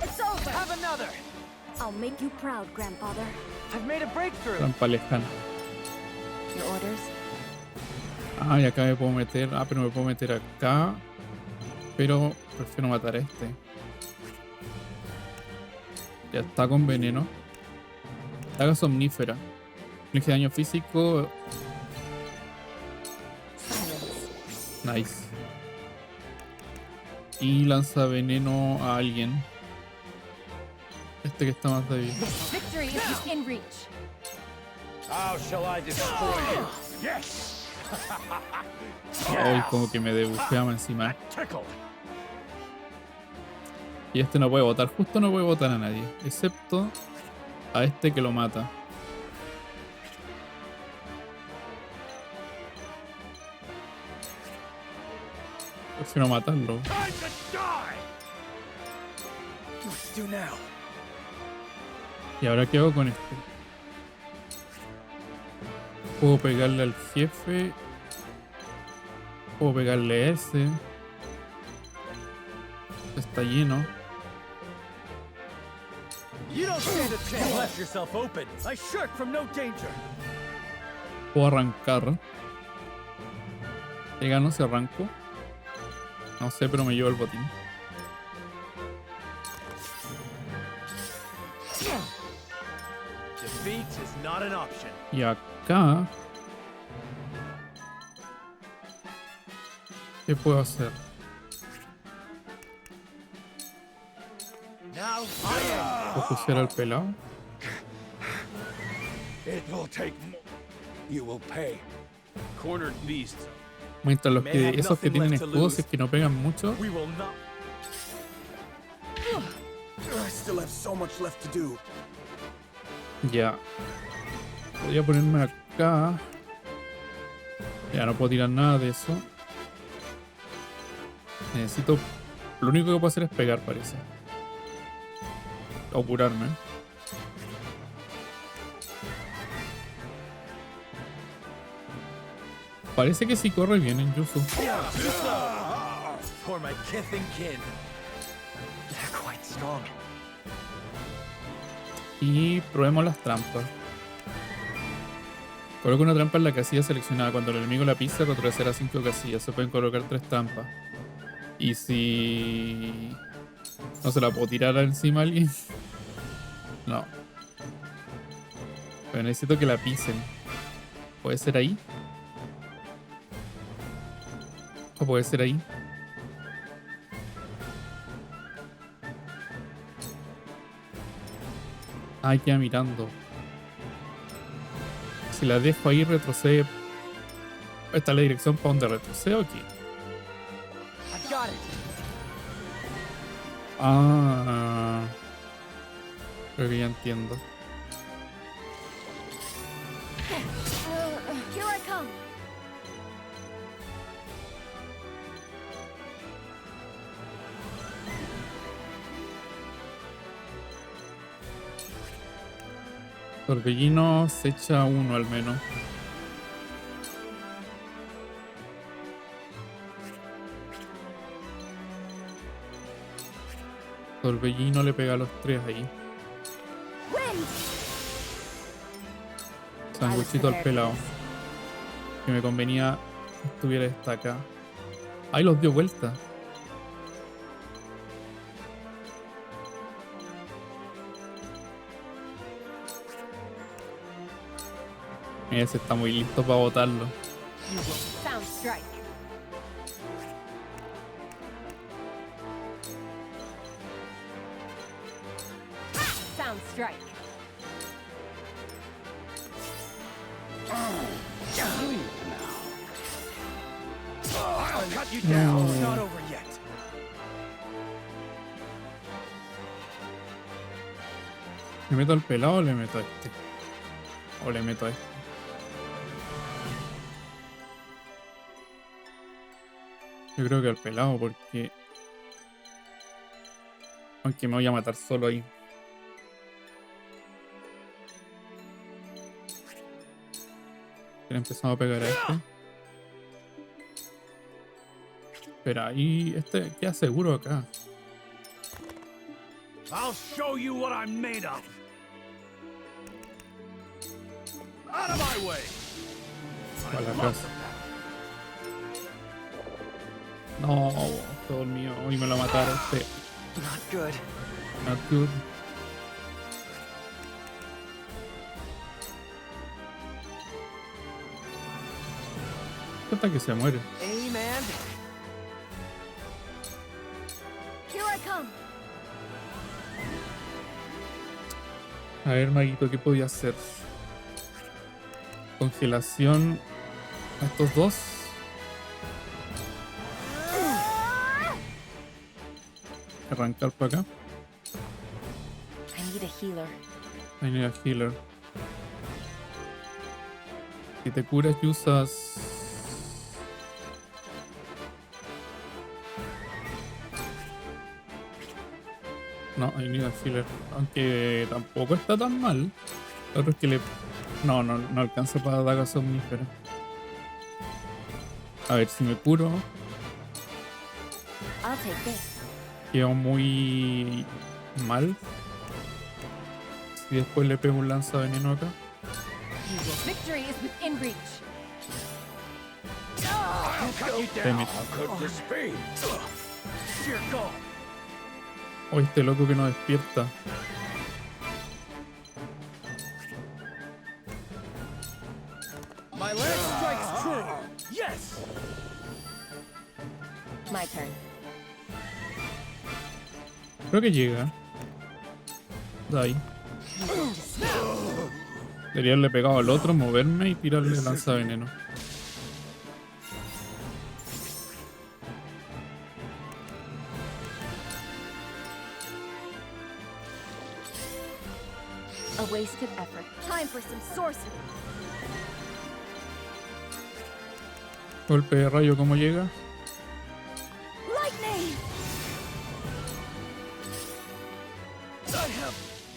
It's over. Have another. I'll make you proud, grandfather. I've made a breakthrough. Trampa lejana. Your orders? Ah, y acá me puedo meter. Ah, pero me puedo meter acá. Pero prefiero matar a este. Ya está con veneno. Daga somnífera. Inflige daño físico. Nice. Y lanza veneno a alguien. Este que está más débil. Victory is in reach. How shall I destroy you? Yes. Ay, como que me debufeaba encima. Y este no puede votar. Justo no puede votar a nadie. Excepto a este que lo mata. Prefiero matarlo. ¿Y ahora qué hago con este? Puedo pegarle al jefe. Puedo pegarle a ese. Está lleno. Puedo arrancar. Le gano si arranco. No sé, pero me llevo el botín. Y acá... ¿qué puedo hacer? ¿Puedo fusilar al pelado? Mientras los que, esos que tienen escudos, es que no pegan mucho. Ya. Podría ponerme acá. Ya no puedo tirar nada de eso. Necesito... lo único que puedo hacer es pegar, parece. O curarme. Parece que sí corre bien en Yuzu. Y probemos las trampas. Coloco una trampa en la casilla seleccionada. Cuando el enemigo la pisa, retrocederá 5 casillas. Se pueden colocar 3 trampas. Y si... ¿no se la puedo tirar encima a alguien? No. Pero necesito que la pisen. ¿Puede ser ahí? ¿O puede ser ahí? Ah, queda mirando. Si la dejo ahí, retrocede. ¿Esta es la dirección para donde retrocede o qué? Ah, creo que ya entiendo. Here I come. Torbellino se echa uno al menos. Torbellino le pega a los 3 ahí. Sanguchito al pelado. Que me convenía que estuviera esta acá. Ahí los dio vuelta. Ese está muy listo para botarlo. No. ¿Le meto al pelado o le meto a este? O le meto a este. Yo creo que al pelado porque... aunque me voy a matar solo ahí. Le empezamos a pegar a este. Espera, ahí este queda seguro acá. I'll show you what I'm made of. Out of my way. A la casa. No, todo mío. Hoy me lo mataron. Sí. Not good. Not good. Hasta que se muere. Hey, man. A ver, maguito, ¿qué podía hacer? Congelación a estos dos. Arrancar para acá. I need a healer. I need a healer. Si te curas y usas... No, I need a healer. Aunque tampoco está tan mal. Lo otro es que le... No alcanza para daga somnífera. A ver, si me curo... I'll take this. Quedo muy mal. Si después le pego un lanzaveneno acá. Victory is within reach. Damn it. Oh, este loco que no despierta. My last strike's true. Yes. My turn. Creo que llega. De ahí. Debería haberle pegado al otro, moverme y tirarle lanzaveneno. A wasted effort. Time for some sorcery. Golpe de rayo, ¿cómo llega? Lightning!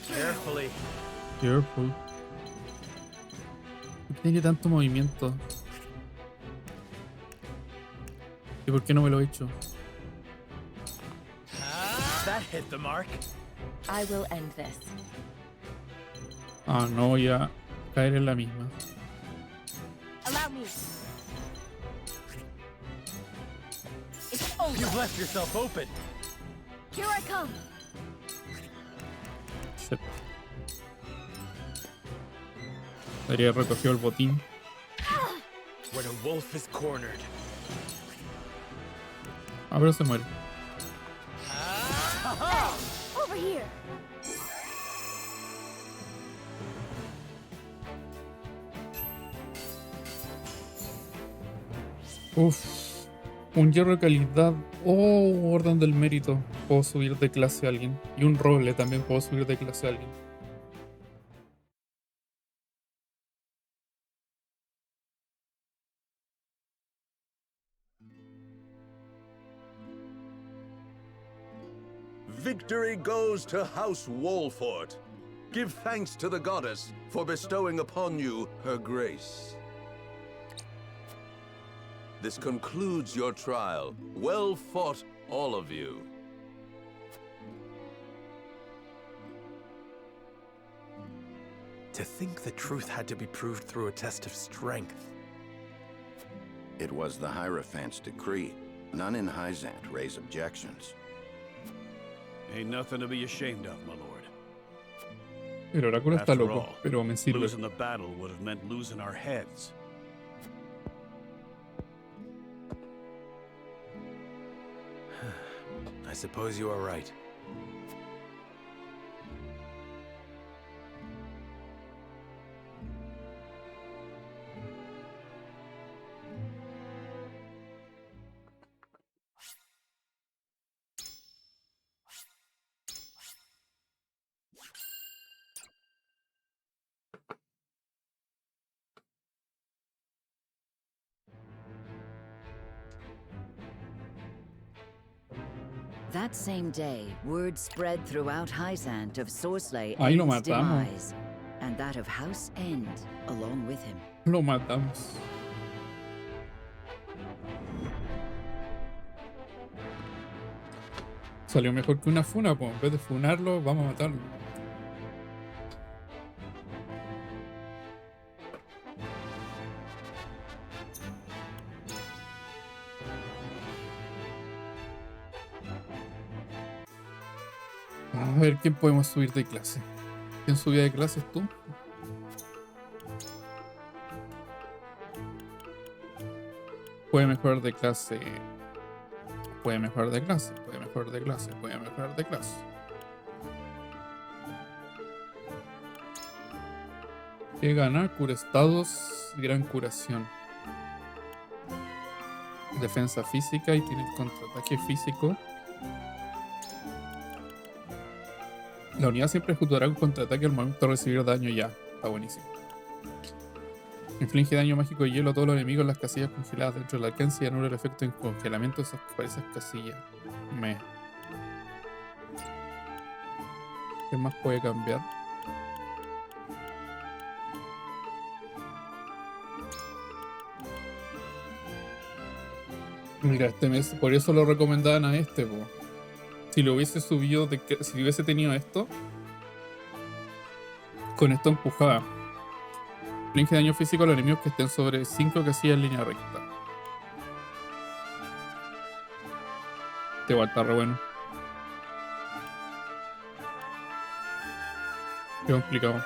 Carefully. Careful. ¿Por qué tiene tanto movimiento? ¿Y por qué no me lo he hecho? That hit the mark. I will end this. Ah, no voy a caer en la misma. Allow me. It's over. You've left yourself open. Here I come. Shit. Debería haber recogido el botín. When a wolf is cornered. Ah, pero se muere. Over here. Uf. Un hierro de calidad. Oh, orden del mérito. Puedo subir de clase a alguien. Y un roble también puedo subir de clase a alguien. Victory goes to House Walfort. Give thanks to the goddess for bestowing upon you her grace. This concludes your trial. Well fought, all of you. To think the truth had to be proved through a test of strength. It was the Hierophant's decree. None in Hyzant raise objections. Ain't nothing to be ashamed of, my lord. El oráculo está After loco, all, pero me sirve. losing the battle would have meant losing our heads. I suppose you are right. That same day, word spread throughout Hyzant of Sorsley Ahí lo End's matamos. demise, and that of House End along with him. Lo matamos. Salió mejor que una funa, pues en vez de funarlo, vamos a matarlo. A ver, ¿quién podemos subir de clase? ¿Quién subía de clase tú? Puede mejorar de clase. Puede mejorar de clase. Puede mejorar de clase. Puede mejorar de clase. ¿Qué gana? Cura estados, gran curación. Defensa física y tiene contraataque físico. La unidad siempre ejecutará un contraataque al momento de recibir daño ya. Está buenísimo. Inflige daño mágico de hielo a todos los enemigos en las casillas congeladas dentro del alcance y anula el efecto de congelamiento de esas casillas. ¿Qué más puede cambiar? Mira, este mes, por eso lo recomendaban a este, po. Si lo hubiese subido, si hubiese tenido esto, con esto empujaba. Inflige daño físico a los enemigos que estén sobre 5 casillas en línea recta. Este igual está re bueno. Qué complicado.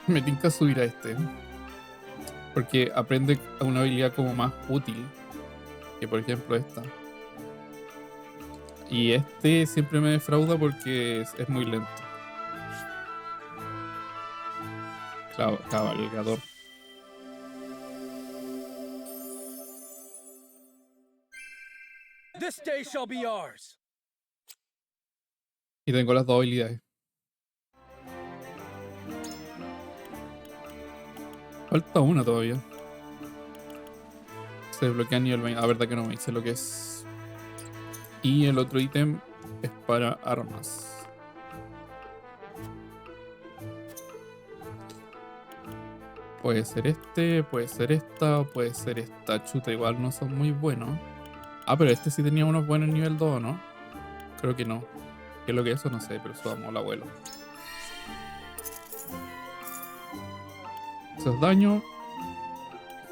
Me tinca subir a este. Porque aprende a una habilidad como más útil. Que por ejemplo esta. Y este siempre me defrauda porque es muy lento. Cabalgador. This day shall be ours. Y tengo las dos habilidades. Falta una todavía. Se desbloquea a nivel 20. La verdad que no me dice lo que es. Y el otro ítem es para armas. Puede ser este, puede ser esta, o puede ser esta. Chuta, igual no son muy buenos. Ah, pero este sí tenía unos buenos nivel 2, ¿no? Creo que no. ¿Qué es lo que es eso? No sé, pero subamos al abuelo. Eso es daño,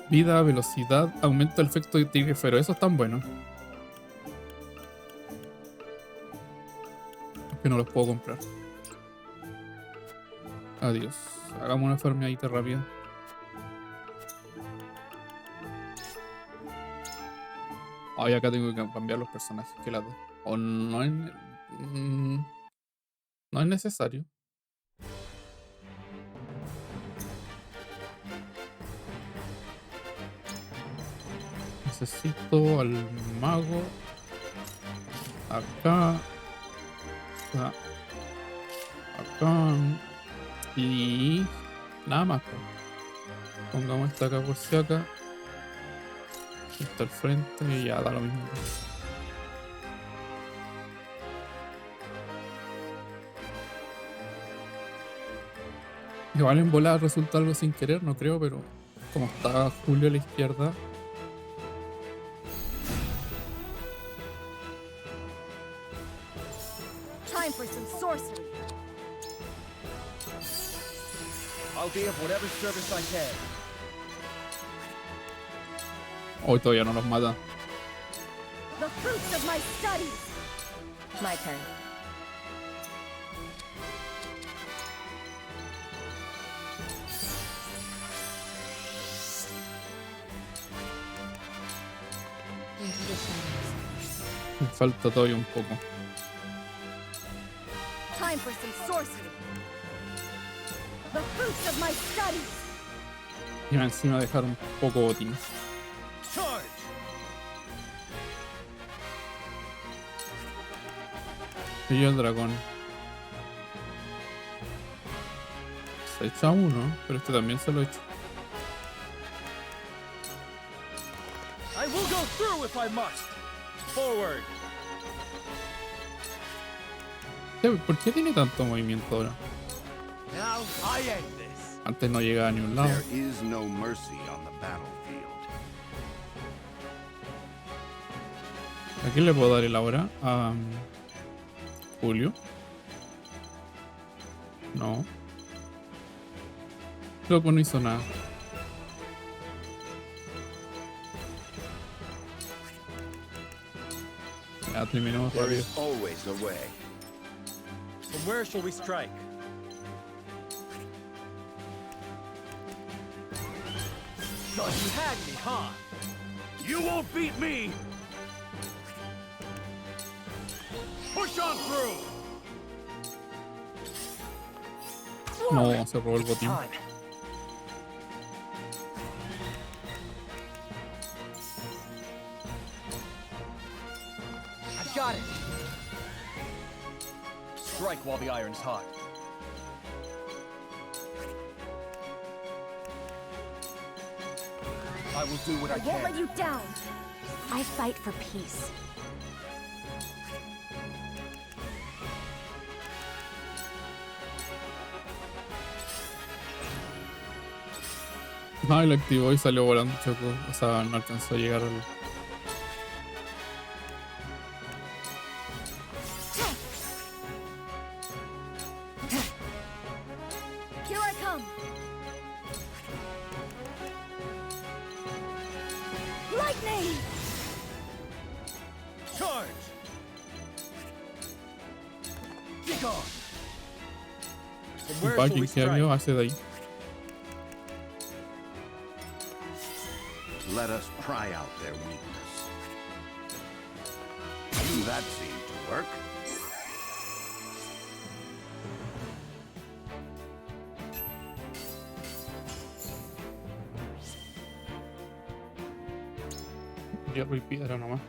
vida, velocidad, aumenta el efecto de tigre fero. Esos están buenos. Que no los puedo comprar. Adiós. Hagamos una farmeadita rápida. Ay, acá tengo que cambiar los personajes. Que lata. O no es... no es necesario. Necesito al mago. Acá. Acá. Y nada más. Pongamos esta acá por si acá. Está al frente y ya da lo mismo. Igual en volar resulta algo sin querer, no creo, pero como está Julio a la izquierda. Time for some sorcery. I'll be of whatever service I can. Hoy todavía no los mata. The fruits of my studies. My turn. Into the shadows. Me falta todavía un poco. Time for some sorcery. The fruits of my studies. Y encima dejar un poco botín. Y el dragón. Se echa uno, pero este también se lo echa. I will go through if I must. Forward. ¿Por qué tiene tanto movimiento ahora? Now I end this. Antes no llegaba a ni un lado. There is no mercy on the battlefield. ¿A quién le puedo dar el ahora? A Julio. No. Loco no hizo nada. Ya terminamos There rápido. is always a way. From where shall we strike? Thought you had me, huh? You won't beat me! Push on through! No, se robó el botín. I've got it. Strike while the iron's hot. I will do what I I won't can. let you down. I fight for peace. Ah, lo activó y salió volando, chocó. O sea, no alcanzó a llegar al... Here I come. Lightning! Charge! Be gone. And El where shall we bugging que strike? había hace de ahí. Let us pry out their weakness. That seemed to work. Hierro y piedra nomás.